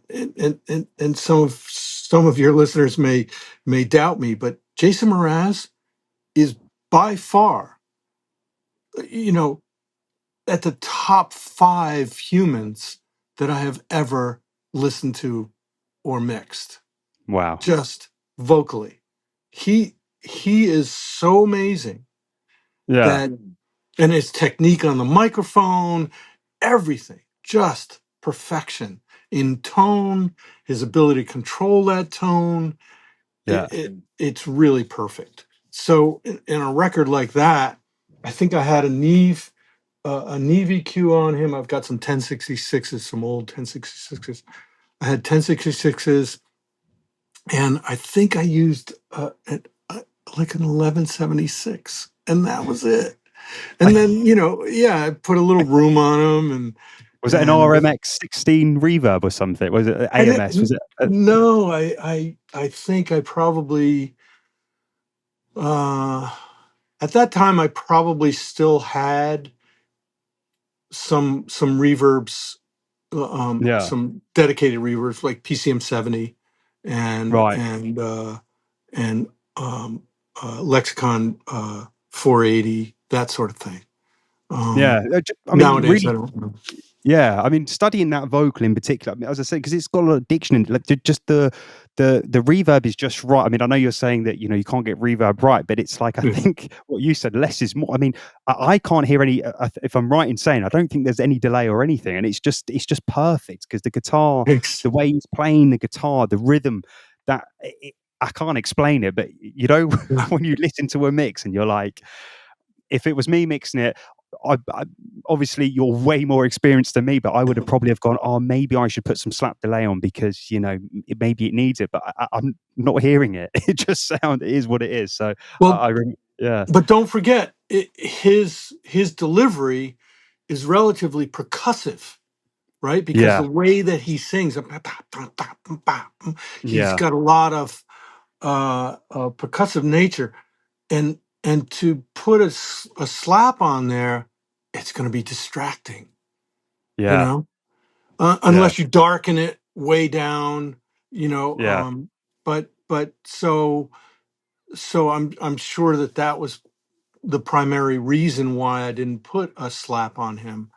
and some of your listeners may doubt me, but Jason Mraz is by far, you know, at the top 5 humans that I have ever listened to or mixed, wow, just vocally. He is so amazing yeah, that, and his technique on the microphone, everything, just perfection in tone, his ability to control that tone. yeah, It's really perfect. So in a record like that, I think I had a Neve an EVQ on him. I've got some 1066s, some old 1066s. I had 1066s, and I think I used like an 1176, and that was it. And then, I put a little room on them, Was it an and RMX 16 reverb or something? Was it and it, AMS? Was it? no, I think I probably uh, at that time I probably still had some reverbs, Yeah. some dedicated reverbs like PCM 70 and Right. and uh, and Lexicon 480, that sort of thing. Yeah. I mean, Nowadays I really. don't know. Yeah, I mean, studying that vocal in particular, I mean, as I said, because it's got a lot of diction in it, like just the reverb is just right. I mean, I know you're saying that you can't get reverb right, but it's like I Yeah. think what you said, less is more. I mean, I can't hear any. If I'm right in saying, I don't think there's any delay or anything, and it's just perfect because the guitar, Thanks. the way he's playing the guitar, the rhythm, I can't explain it, but Yeah. when you listen to a mix and you're like, if it was me mixing it, I obviously you're way more experienced than me, but I would have probably have gone, oh, maybe I should put some slap delay on because maybe it needs it, but I'm not hearing it. It just it is what it is. So Well, yeah, but don't forget, his delivery is relatively percussive, right? Because the yeah, way that he sings, he's yeah, got a lot of percussive nature, and to put a slap on there, it's going to be distracting, you yeah, know, yeah, unless you darken it way down, yeah, but so I'm sure that was the primary reason why I didn't put a slap on him.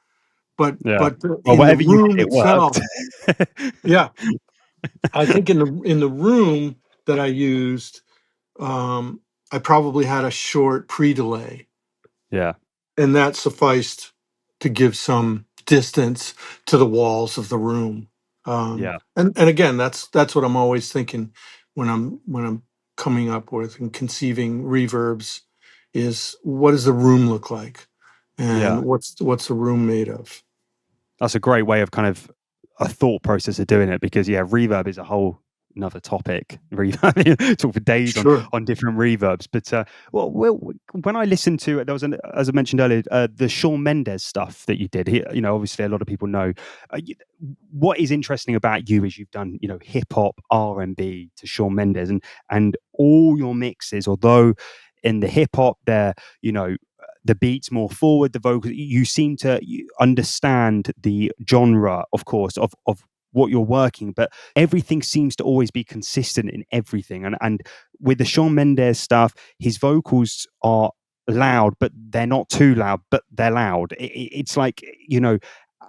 But yeah. but Well, in the whatever you room did, it worked. itself, yeah, I think in the room that I used, um, I probably had a short pre-delay, Yeah, and that sufficed to give some distance to the walls of the room. yeah, And again, that's what I'm always thinking when I'm coming up with and conceiving reverbs, is what does the room look like, yeah. and what's the room made of? That's a great way of kind of a thought process of doing it because yeah, reverb is a whole another topic. Reverb, talk for days on Sure. different reverbs. But when I listened to it, there was as I mentioned earlier, the Shawn Mendes stuff that you did. Obviously a lot of people know. What is interesting about you is you've done hip hop, R&B to Shawn Mendes, and all your mixes, although in the hip hop they're the beats more forward, the vocals. You seem to understand the genre, of course, of what you're working, but everything seems to always be consistent in everything. And with the Shawn Mendes stuff, his vocals are loud, but they're not too loud, but they're loud. It's like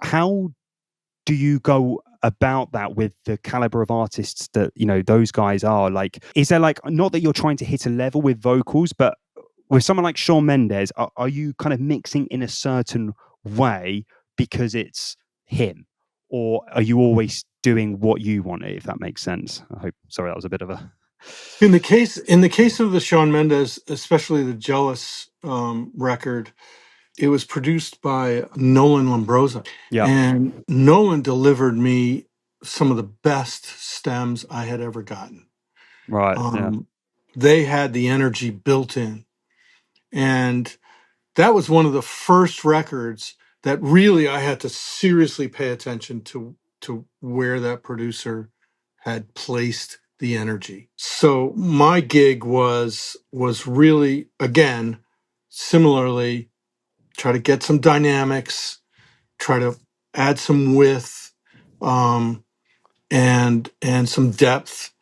how do you go about that with the caliber of artists that those guys are? Like, is there like, not that you're trying to hit a level with vocals, but with someone like Shawn Mendes, are you kind of mixing in a certain way because it's him, or are you always doing what you want, if that makes sense? I hope. Sorry, that was a bit of a. In the case of the Shawn Mendes, especially the Jealous record, it was produced by Nolan Lombrosa, Yeah. and Nolan delivered me some of the best stems I had ever gotten. Right. Yeah. Um, they had the energy built in, and that was one of the first records that really I had to seriously pay attention to where that producer had placed the energy. So my gig was really, again, similarly, try to get some dynamics, try to add some width, um, and some depth.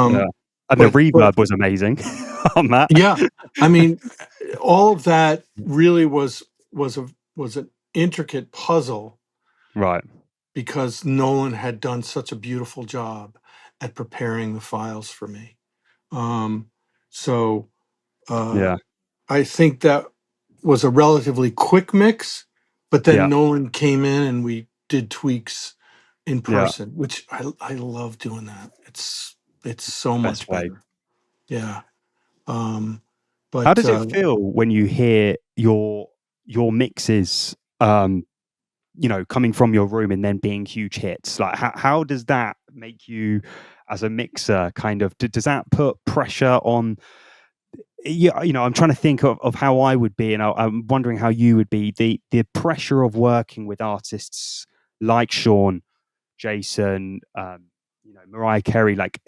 Yeah. Um, And the but reverb was amazing on that. yeah, I mean, all of that really was a was an intricate puzzle, Right. because Nolan had done such a beautiful job at preparing the files for me. Um, so uh, Yeah. I think that was a relatively quick mix, but then Yeah. Nolan came in and we did tweaks in Yeah. person, which I love doing that. It's so Best much way. better. Yeah. How But does it feel when you hear your mixes coming from your room and then being huge hits? Like, how does that make you as a mixer? Kind of, does that put pressure on? Yeah, I'm trying to think of how I would be, and I'm wondering how you would be. The pressure of working with artists like Sean, Jason, Mariah Carey. Like,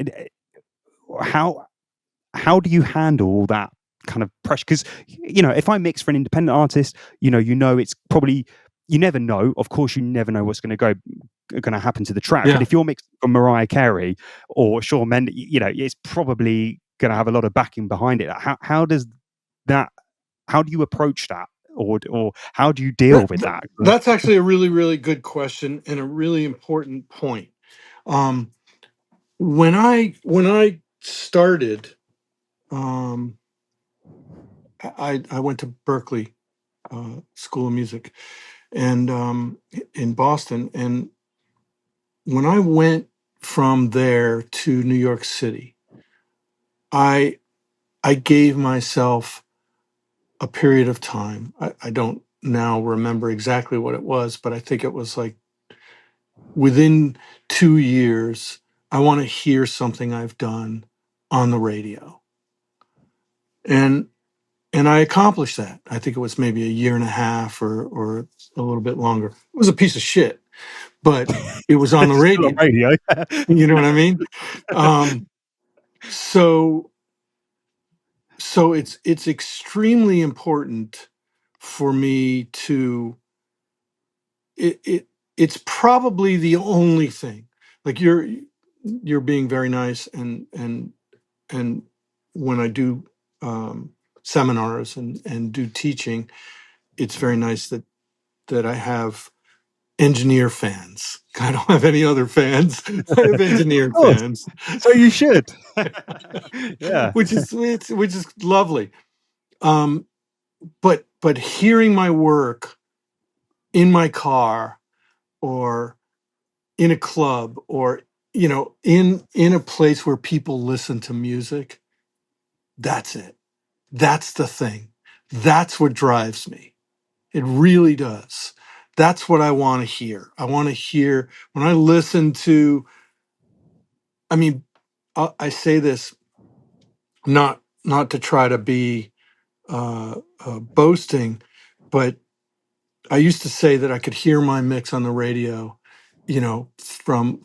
how do you handle all that kind of pressure? Because if I mix for an independent artist, it's probably, you never know. Of course, you never know what's going to happen to the track. But Yeah. if you're mixing for Mariah Carey or Shawn Mendes, it's probably going to have a lot of backing behind it. How does that? How do you approach that, or how do you deal with that? That's actually a really, really good question and a really important point. Um, when I started, um, I went to Berkeley School of Music and in Boston, and when I went from there to New York City, I I gave myself a period of time. I don't now remember exactly what it was, but I think it was like within 2 years, I want to hear something I've done on the radio. And I accomplished that. I think it was maybe a year and a half or a little bit longer. It was a piece of shit, but it was on the It's still on radio. radio. You know what I mean? Um, so it's extremely important for me to it's probably the only thing. Like you're being very nice and when I do seminars and do teaching, it's very nice that I have engineer fans. I don't have any other fans. I have Of engineer course. fans, So you should. Yeah. which is lovely. Um, but hearing my work in my car or in a club or in a place where people listen to music, that's it. That's the thing. That's what drives me. It really does. That's what I want to hear. I want to hear when I listen to, I mean, I say this not to try to be boasting, but I used to say that I could hear my mix on the radio,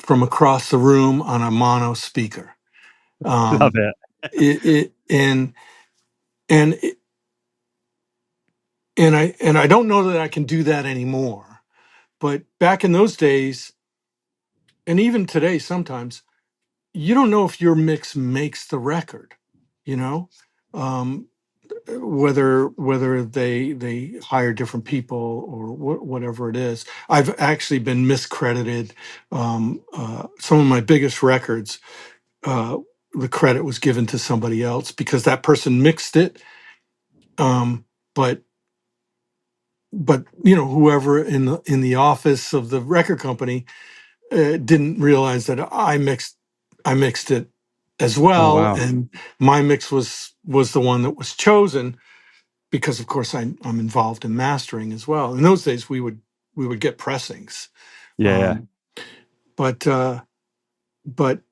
from across the room on a mono speaker. Love Um, it. it and it, and I don't know that I can do that anymore. But back in those days, and even today, sometimes you don't know if your mix makes the record. You know, um, whether they hire different people or whatever it is. I've actually been miscredited. Some of my biggest records, uh, the credit was given to somebody else because that person mixed it. Um, but whoever in the office of the record company didn't realize that I mixed it as Oh well, wow. and my mix was the one that was chosen because of course I'm involved in mastering as well. In those days we would get pressings, Yeah, yeah, um, but but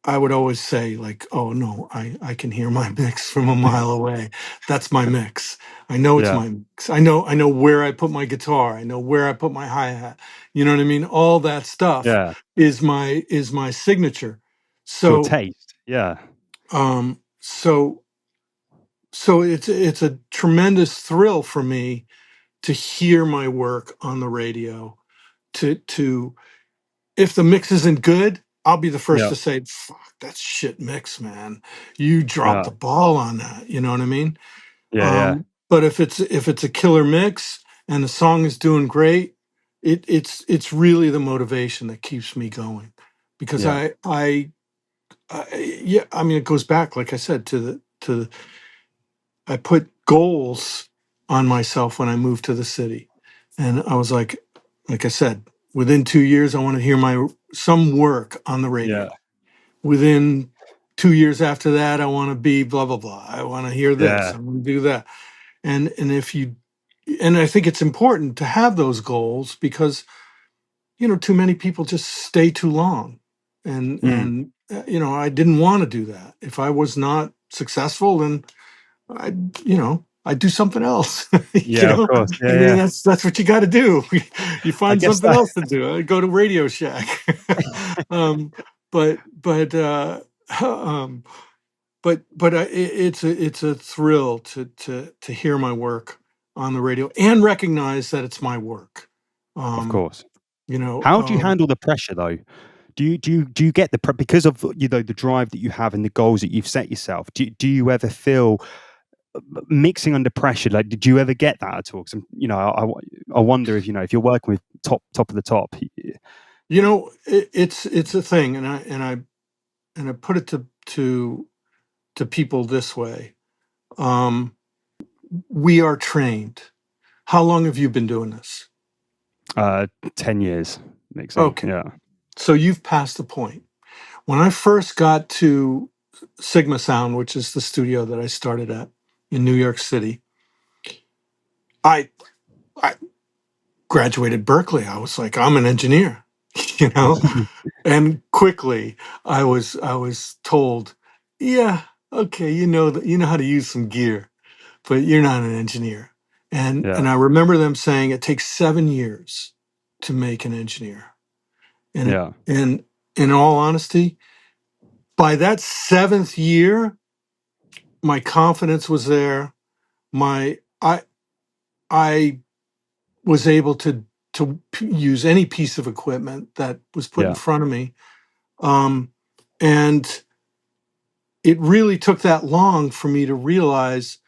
I would always say like, oh no, I can hear my mix from a mile away. That's my mix. I know it's yeah, my mix. I know where I put my guitar. I know where I put my hi-hat. You know what I mean? All that stuff yeah. is my signature. It's your So taste. Yeah, um so it's a tremendous thrill for me to hear my work on the radio, to if the mix isn't good, I'll be the first yeah, to say, "Fuck, that's shit mix, man. You dropped yeah, the ball on that." You know what I mean? yeah, yeah, But if it's a killer mix and the song is doing great, it's really the motivation that keeps me going, because yeah, yeah, I mean, it goes back, like I said, to I put goals on myself when I moved to the city, and I was like I said, within 2 years, I want to hear my some work on the yeah, radio. Within 2 years after that, I want to be blah blah blah. I want to hear this. yeah, I want to do that. And if you and I think it's important to have those goals because, too many people just stay too long. Mm. I didn't want to do that. If I was not successful, then I'd do something else. Yeah, of course. I Yeah, mean, yeah. that's what you got to do. You I find guess something that. else to do. Go to Radio Shack. um, but um, it's a thrill to hear my work on the radio and recognize that it's my work. Of Um, course. you know, How do you um, handle the pressure though? Do you get the because of the drive that you have and the goals that you've set yourself? Do you ever feel mixing under pressure? Like, did you ever get that at all? Because I wonder if if you're working with top of the top. it's a thing, and I put it to people this way. Um, we are trained. How long have you been doing this? Uh, 10 years mixing. Okay, Yeah. so you've passed the point. When I first got to Sigma Sound, which is the studio that I started at in New York City, I I graduated Berkeley. I was like, I'm an engineer, you know. And quickly, I was told, yeah, okay, you know how to use some gear, but you're not an engineer. And Yeah. I remember them saying it takes 7 years to make an engineer. Yeah. And in all honesty, by that seventh year, my confidence was there. My I was able to use any piece of equipment that was put in Yeah. front of me. And it really took that long for me to realize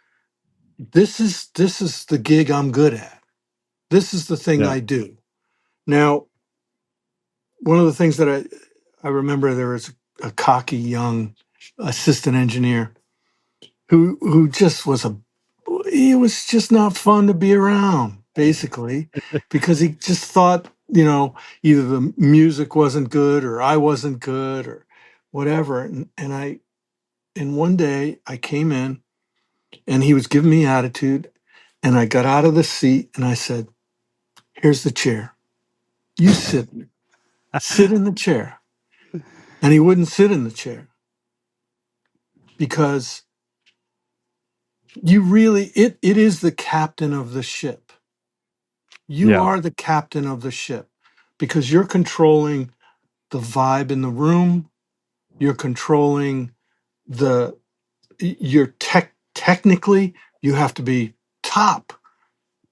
this is the gig I'm good at. This is the thing Yeah. I do. Now, one of the things that I remember, there was a cocky young assistant engineer who just was he was just not fun to be around, basically, because he just thought, either the music wasn't good or I wasn't good or whatever. And one day I came in and he was giving me attitude, and I got out of the seat and I said, "Here's the chair. You sit in the chair." And he wouldn't sit in the chair because it is the captain of the ship. You Yeah. are the captain of the ship because you're controlling the vibe in the room. You're controlling the you're technically, you have to be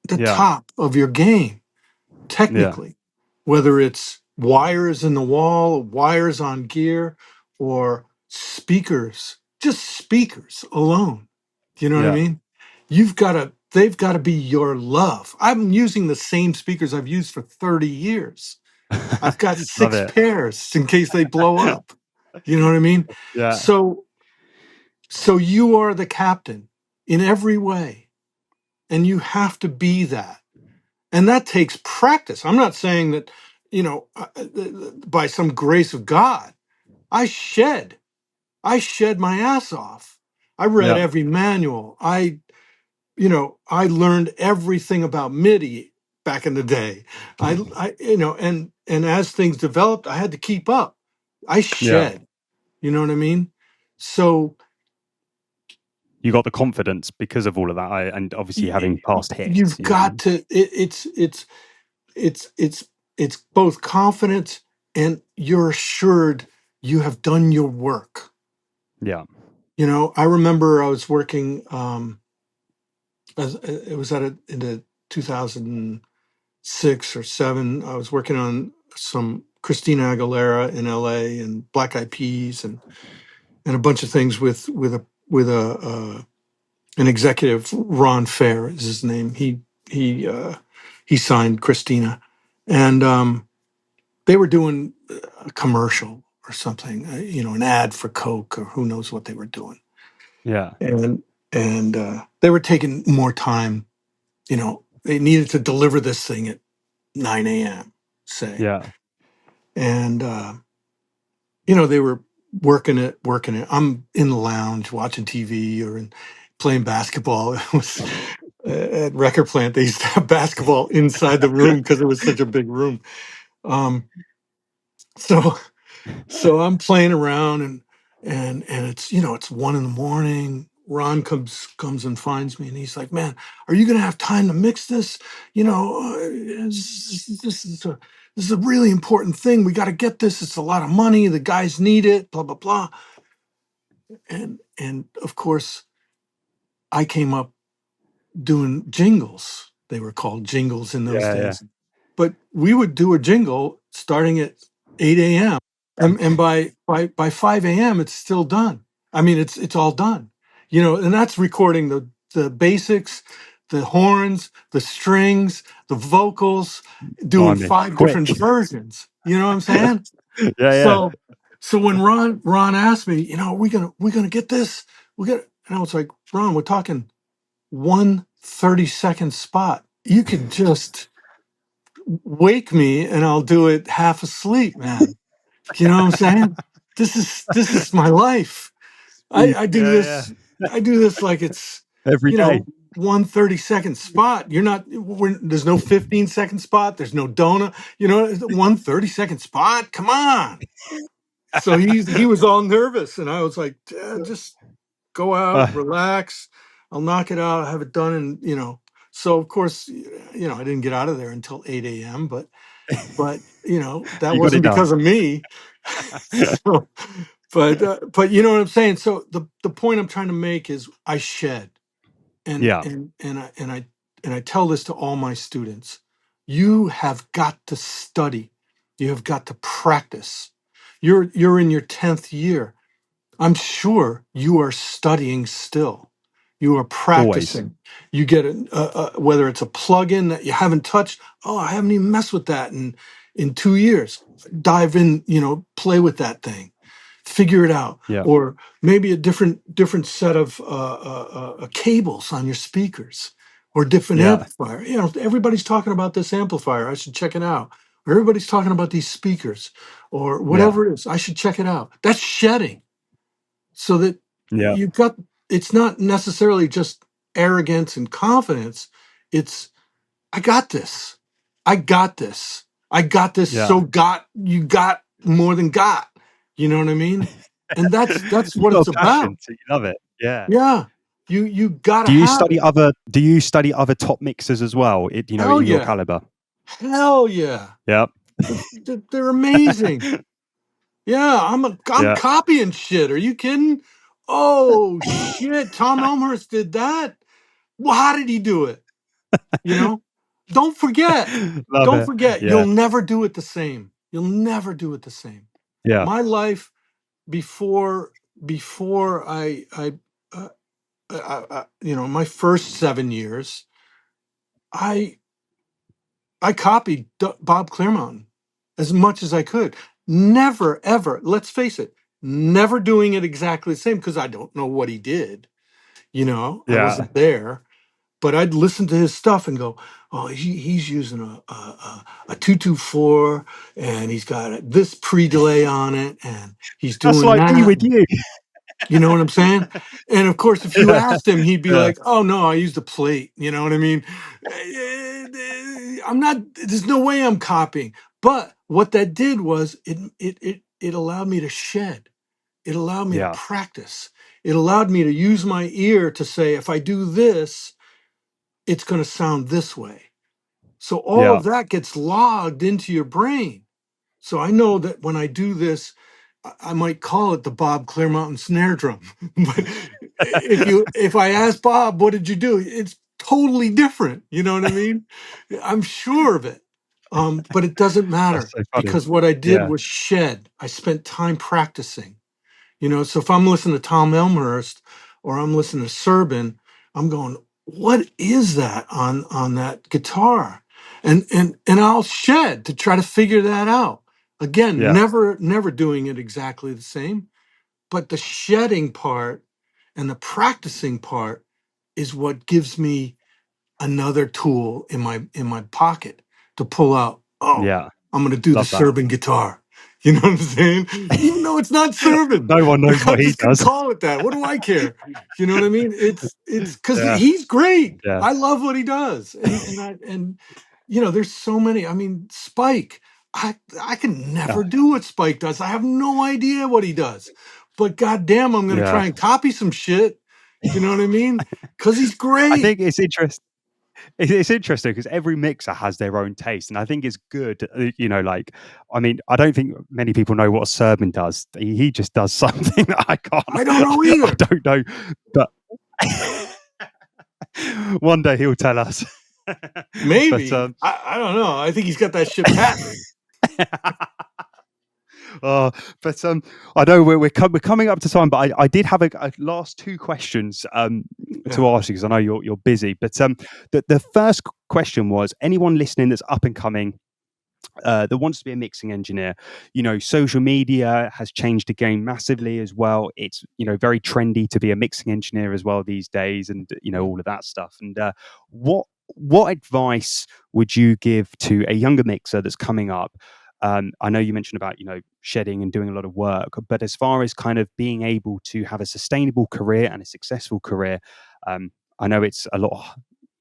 the Yeah. top of your game Yeah. technically, whether it's wires in the wall, wires on gear, or speakers, just speakers alone. Do you know what I Yeah. mean? They've got to be your love. I'm using the same speakers I've used for 30 years. I've got Love six it. pairs in case they blow up. You know what I mean? Yeah. So so you are the captain in every way, and you have to be that. And that takes practice. I'm not saying that, by some grace of God, I shed. I shed my ass off. I read Yeah. every manual. I learned everything about MIDI back in the day. And as things developed, I had to keep up. I Yeah. shed. You know what I mean? So You got the confidence because of all of that, and obviously having past hits. you've got to. It's both confidence, and you're assured you have done your work. Yeah. I remember I was working. It was in the 2006 or seven. I was working on some Christina Aguilera in L.A. and Black Eyed Peas and a bunch of things with an executive. Ron Fair is his name. He signed Christina, and they were doing a commercial or something, an ad for Coke or who knows what they were doing, Yeah. and they were taking more time. They needed to deliver this thing at 9 a.m., say, Yeah. and they were working it. I'm in the lounge watching TV or playing basketball. It was at Record Plant, they used to have basketball inside the room because it was such a big room. Um, so so I'm playing around, and it's, it's 1 a.m. Ron comes and finds me, and he's like, "Man, are you gonna have time to mix this? This is a really important thing. We got to get this. It's a lot of money. The guys need it. Blah blah blah." And of course, I came up doing jingles. They were called jingles in those Yeah, yeah. days. But we would do a jingle starting at 8 a.m. And by 5 a.m. it's still done. I mean, it's all done. And that's recording the basics, the horns, the strings, the vocals, doing Blimey. 5 different Quick. versions. You know what I'm saying? Yeah, yeah. So when Ron asked me, are we gonna get this? And I was like, Ron, we're talking 1 30-second spot. You could just wake me and I'll do it half asleep, man. You know what I'm saying? This is my life. I do Yeah, yeah. this. I do this like it's, Every you day. know, 1 30-second spot. There's no 15-second spot. There's no donut. 1 30-second spot. Come on. So he was all nervous, and I was like, just go out, Uh, relax. I'll knock it out. I'll have it done. And, so of course, I didn't get out of there until 8 a.m., but that you got it wasn't done. because of me. So, but you know what I'm saying? So the point I'm trying to make is I shed, and, Yeah, and I tell this to all my students. You have got to study. You have got to practice. You're in your 10th year. I'm sure you are studying still. You are always. practicing. You get whether it's a plugin that you haven't touched. Oh, I haven't even messed with that in 2 years. Dive in, play with that thing, figure it out. Yeah, Or maybe a different set of cables on your speakers, or different yeah, amplifier. Everybody's talking about this amplifier. I should check it out. Or everybody's talking about these speakers, or yeah, whatever it is. I should check it out. That's shedding, so that yeah, you've got, it's not necessarily just arrogance and confidence. It's, I got this. I got this. I got this. yeah. So you got more than got. You know what I mean? And that's You've what got it's a about. passion, so you love it. Yeah. Yeah. You gotta have it. Do you study other top mixers as well? Hell In your yeah. caliber. Hell yeah. Yeah. They're amazing. Yeah, I'm Yeah. copying shit. Are you kidding? Oh shit, Tom Elmhurst did that. Well, how did he do it? You know? Don't forget. Love Don't it. forget. You'll Yeah. never do it the same. You'll never do it the same. Yeah. My life before uh, my first 7 years, I I copied Bob Clearmountain as much as I could. Never ever, let's face it, never doing it exactly the same because I don't know what he did. I Yeah. wasn't there. But I'd listen to his stuff and go, "Oh, he's using a 224, and he's got this pre-delay on it, and he's That's doing like me that." with you. You know what I'm saying? And of course, if you Yeah. asked him, he'd be Yeah. like, "Oh no, I used a plate." You know what I mean? I'm not. There's no way I'm copying. But what that did was it allowed me to shed. It allowed me to Yeah. practice. It allowed me to use my ear to say, if I do this, it's going to sound this way. So all Yeah. of that gets logged into your brain. So I know that when I do this, I might call it the Bob Clearmountain snare drum. But if I ask Bob, what did you do? It's totally different. You know what I mean? I'm sure of it. But it doesn't That's matter so funny. because what I did Yeah. was shed. I spent time practicing. So if I'm listening to Tom Elmhurst or I'm listening to Serban, I'm going, what is that on that guitar? And I'll shed to try to figure that out. Again, Yeah. never doing it exactly the same, but the shedding part and the practicing part is what gives me another tool in my pocket to pull out. Oh, Yeah. I'm going to do the Love that. Serban guitar. You know what I'm saying? Even though it's not serving, No one knows I'm what he just gonna does. call it that. What do I care? You know what I mean? It's because Yeah, he's great. yeah, I love what he does, and there's so many. I mean, Spike. I can yeah, never do what Spike does. I have no idea what he does, but goddamn, I'm gonna yeah. try and copy some shit. You know what I mean? Because he's I great. think it's interesting. It's interesting because every mixer has their own taste, and I think it's good. Like, I mean, I don't think many people know what a Sermon does. He just does something that I can't. I don't know I either. don't know, but one day he'll tell us. But Maybe I don't know. I think he's got that shit patented. uh, but I know we're coming up to time, but I did have a last two questions to Yeah. ask you because I know you're busy. But the first question was, anyone listening that's up and coming, that wants to be a mixing engineer. Social media has changed the game massively as well. It's very trendy to be a mixing engineer as well these days, and all of that stuff. And what advice would you give to a younger mixer that's coming up? I know you mentioned about shedding and doing a lot of work, but as far as kind of being able to have a sustainable career and a successful career, I know it's a lot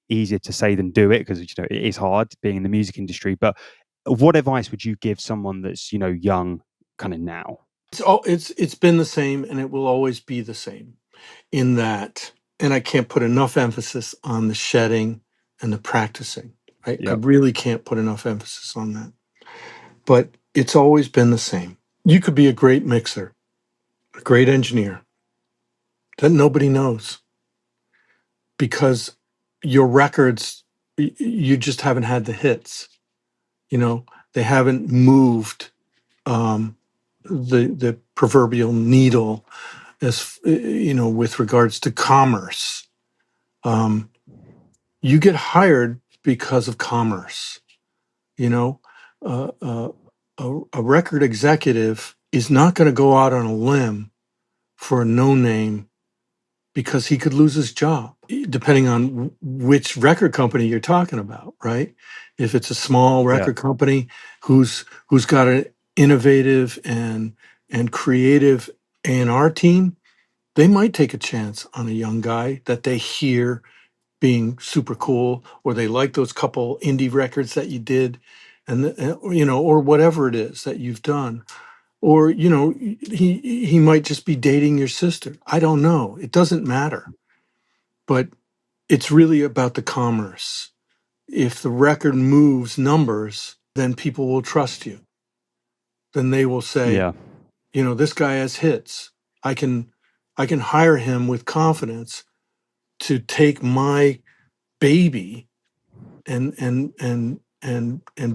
easier to say than do it because it is hard being in the music industry. But what advice would you give someone that's young, kind of now? It's been the same, and it will always be the same in that. And I can't put enough emphasis on the shedding and the practicing. I Yep. really can't put enough emphasis on that. But it's always been the same. You could be a great mixer, a great engineer that nobody knows because your records, you just haven't had the hits. They haven't moved the proverbial needle as with regards to commerce. um, you get hired because of commerce. you know uh, uh, a record executive is not going to go out on a limb for a no name because he could lose his job, depending on which record company you're talking about, right? If it's a small Yeah. record company who's got an innovative and creative A&R team, they might take a chance on a young guy that they hear being super cool, or they like those couple indie records that you did, or whatever it is that you've done. Or he might just be dating your sister. I don't know, it doesn't matter. But it's really about the commerce. If the record moves numbers, then people will trust you. Then they will say, Yeah. this guy has hits. I can hire him with confidence to take my baby and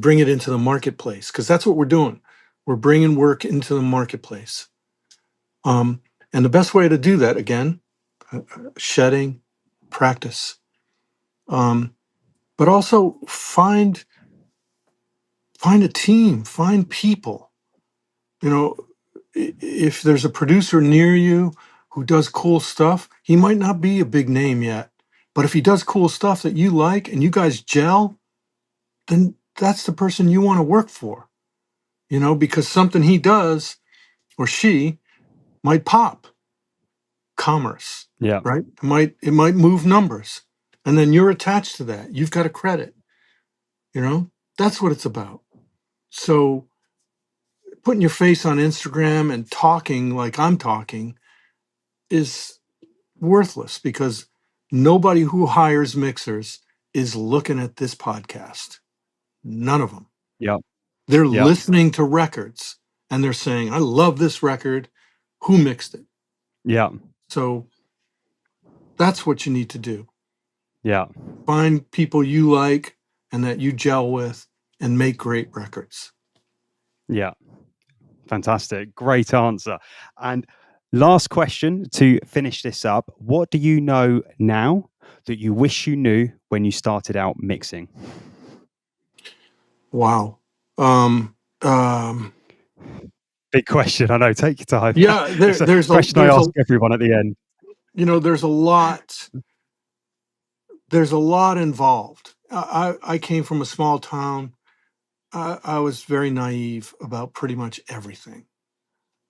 bring it into the marketplace, because that's what we're doing. We're bringing work into the marketplace. And the best way to do that, again, shedding, practice, but also find a team, find people. If there's a producer near you who does cool stuff, he might not be a big name yet, but if he does cool stuff that you like and you guys gel, then that's the person you want to work for. Because something he does or she might pop commerce, Yeah. right? It might move numbers, and then you're attached to that. You've got a credit. That's what it's about. So putting your face on Instagram and talking like I'm talking is worthless, because nobody who hires mixers is looking at this podcast. None of them. Yeah. They're Yeah. listening to records and they're saying, I love this record. Who mixed it? Yeah. So that's what you need to do. Yeah. Find people you like and that you gel with, and make great records. Yeah. Fantastic. Great answer. And last question to finish this up. What do you know now that you wish you knew when you started out mixing? Wow. Um, um, Big question. I know. Take your time. yeah, It's a question I ask everyone at the end. there's a lot. There's a lot involved. I came from a small town. I was very naive about pretty much everything.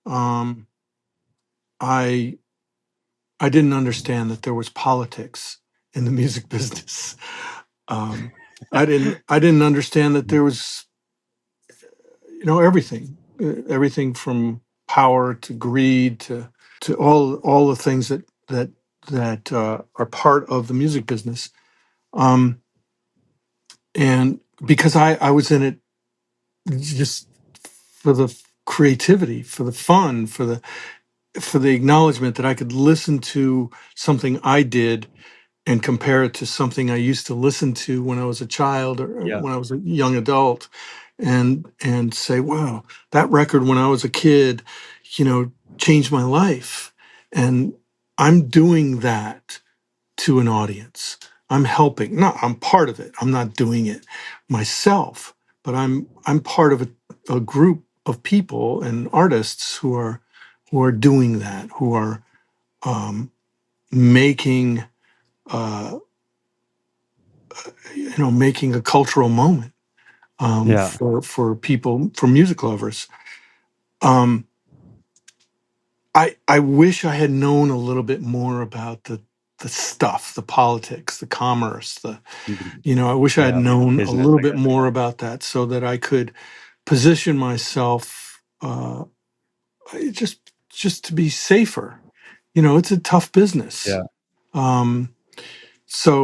Um, I I didn't understand that there was politics in the music business. Um, I didn't understand that there was, everything, everything from power to greed to all the things that are part of the music business. Um, and because I was in it just for the creativity, for the fun, for the acknowledgement that I could listen to something I did and compare it to something I used to listen to when I was a child or Yeah. when I was a young adult, and say, wow, that record when I was a kid, changed my life. And I'm doing that to an audience. I'm helping. No, I'm part of it. I'm not doing it myself, but I'm part of a group of people and artists who are doing that, who are making uh, making a cultural moment Yeah. for people, for music lovers. Um, I wish I had known a little bit more about the stuff, the politics, the commerce, I wish I had Yeah. known a Business, little I bit guess. more about that so that I could position myself just to be safer. It's a tough business. Yeah. Um,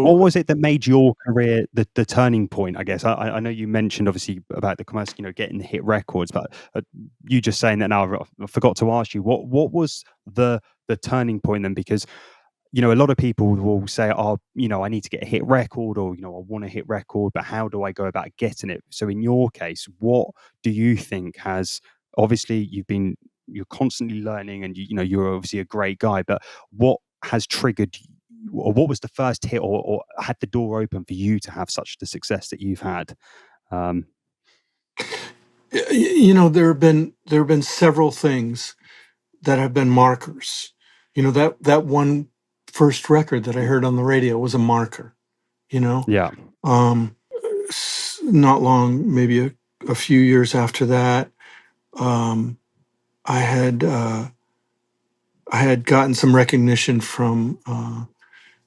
What so was it that made your career the turning point? I guess I know you mentioned obviously about the commerce, getting the hit records, but you just saying that now, I forgot to ask you what was the turning point then? Because a lot of people will say, "Oh, I need to get a hit record," or I want a hit record, but how do I go about getting it? So, in your case, what do you think has? Obviously, you're constantly learning, and you're obviously a great guy. But what has triggered, or what was the first hit, or had the door open for you to have such the success that you've had? Um, there have been several things that have been markers. That one first record that I heard on the radio was a marker. You know, yeah, um, not long, maybe a few years after that, um, I had uh, I had gotten some recognition from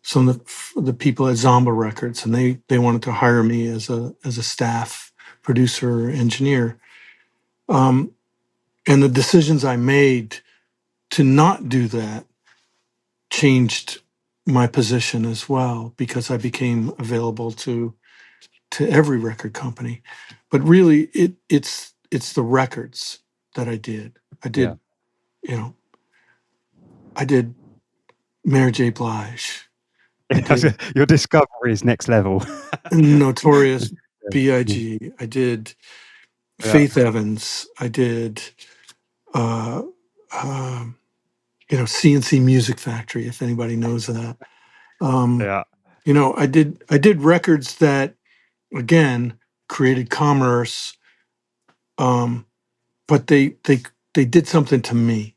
some of the people at Zomba Records, and they wanted to hire me as a staff producer engineer. Um, and the decisions I made to not do that changed my position as well because I became available to every record company. But really, it's the records that I did. I yeah. did, you know, I did Mary J. Blige. I did Your discovery is next level. Notorious Yeah, B.I.G. I did yeah, Faith Evans. I did, uh, um, CNC Music Factory. If anybody knows that, um, yeah, I did records that again created commerce, um, but they did something to me.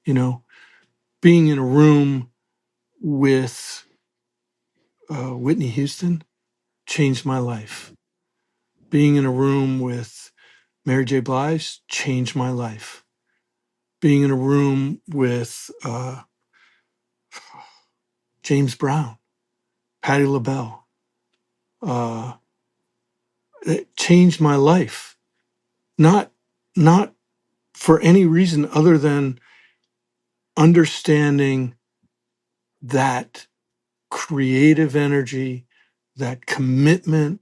You know, being in a room with Whitney Houston changed my life. Being in a room with Mary J. Blige changed my life. Being in a room with James Brown, Patti LaBelle, uh, it changed my life. Not not for any reason other than understanding that creative energy, that commitment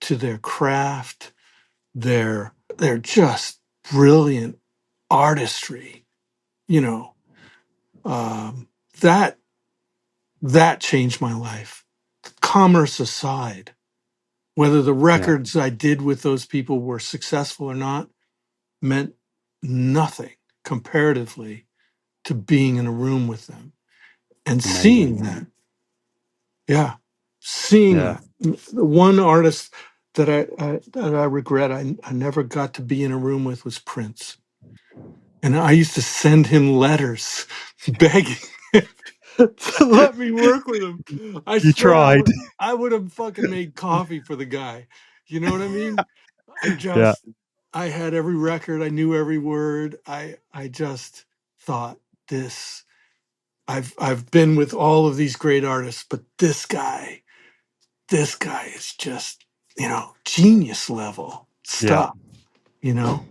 to their craft, their just brilliant artistry. You know, um, that that changed my life. Commerce aside, whether the yeah. records I did with those people were successful or not meant nothing comparatively to being in a room with them and seeing Amazing. that. Yeah, seeing Yeah. that. The one artist that I regret I never got to be in a room with was Prince. And I used to send him letters begging him to let me work with him. I You swear I tried. would I would have fucking made coffee for the guy. You know what I mean? I Yeah, just, I had every record. I knew every word. I just thought this. I've been with all of these great artists, but this guy is just, genius level yeah, stuff. You know.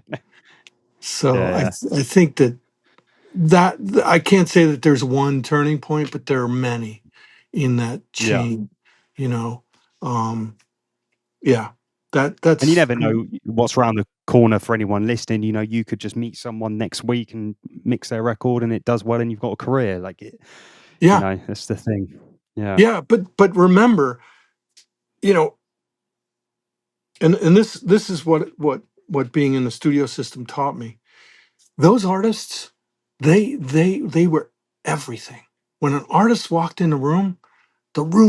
So yeah, I think that I can't say that there's one turning point, but there are many in that yeah. chain. You know. Um, yeah. And you That's never know what's around the corner for anyone listening. You know, you could just meet someone next week and mix their record, and it does well, and you've got a career. Like it, yeah. that's the thing. Yeah, Yeah, but remember, you know, and this is what being in the studio system taught me. Those artists, they were everything. When an artist walked in the room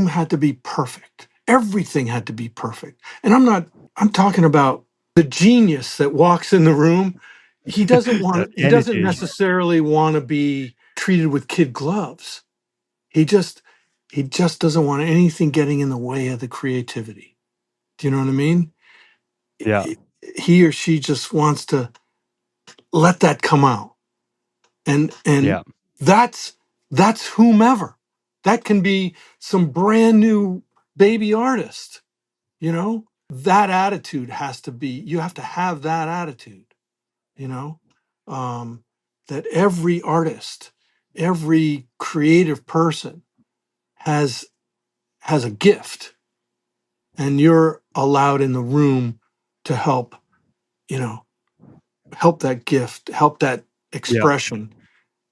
had to be perfect. Everything had to be perfect. And I'm talking about the genius that walks in the room. the He doesn't energy. necessarily want to be treated with kid gloves. He just he just doesn't want anything getting in the way of the creativity. Do you know what I mean? Yeah, He or she just wants to let that come out. And yeah, that's that's whomever. That can be some brand new baby artist, you know? That attitude has to be, you have to have that attitude, you know? That every artist, every creative person has has a gift, and you're allowed in the room to help, you know, help that gift, help that yeah. expression,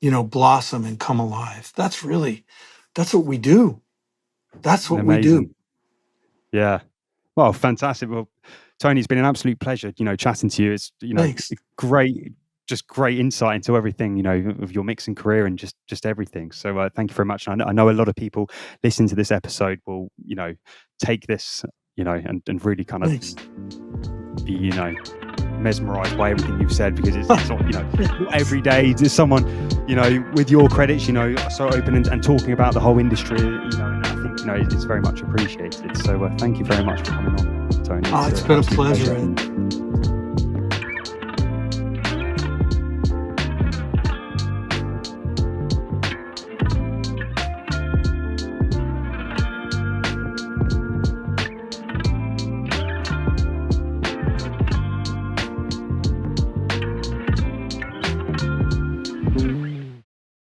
blossom and come alive. That's what we do. That's what we do. Amazing. Yeah. Well, fantastic. Well, Tony, it's been an absolute pleasure, chatting to you. It's, Thanks. great, just great insight into everything, of your mixing career and just everything. So thank you very much. I know a lot of people listening to this episode will, take this, and really kind of Thanks. be, mesmerized by everything you've said, because it's not, not every day does someone, with your credits, so open and talking about the whole industry, and I think, it's very much appreciated. So thank you very much for coming on, Tony. It's It's an been a absolute pleasure, pleasure. Ed.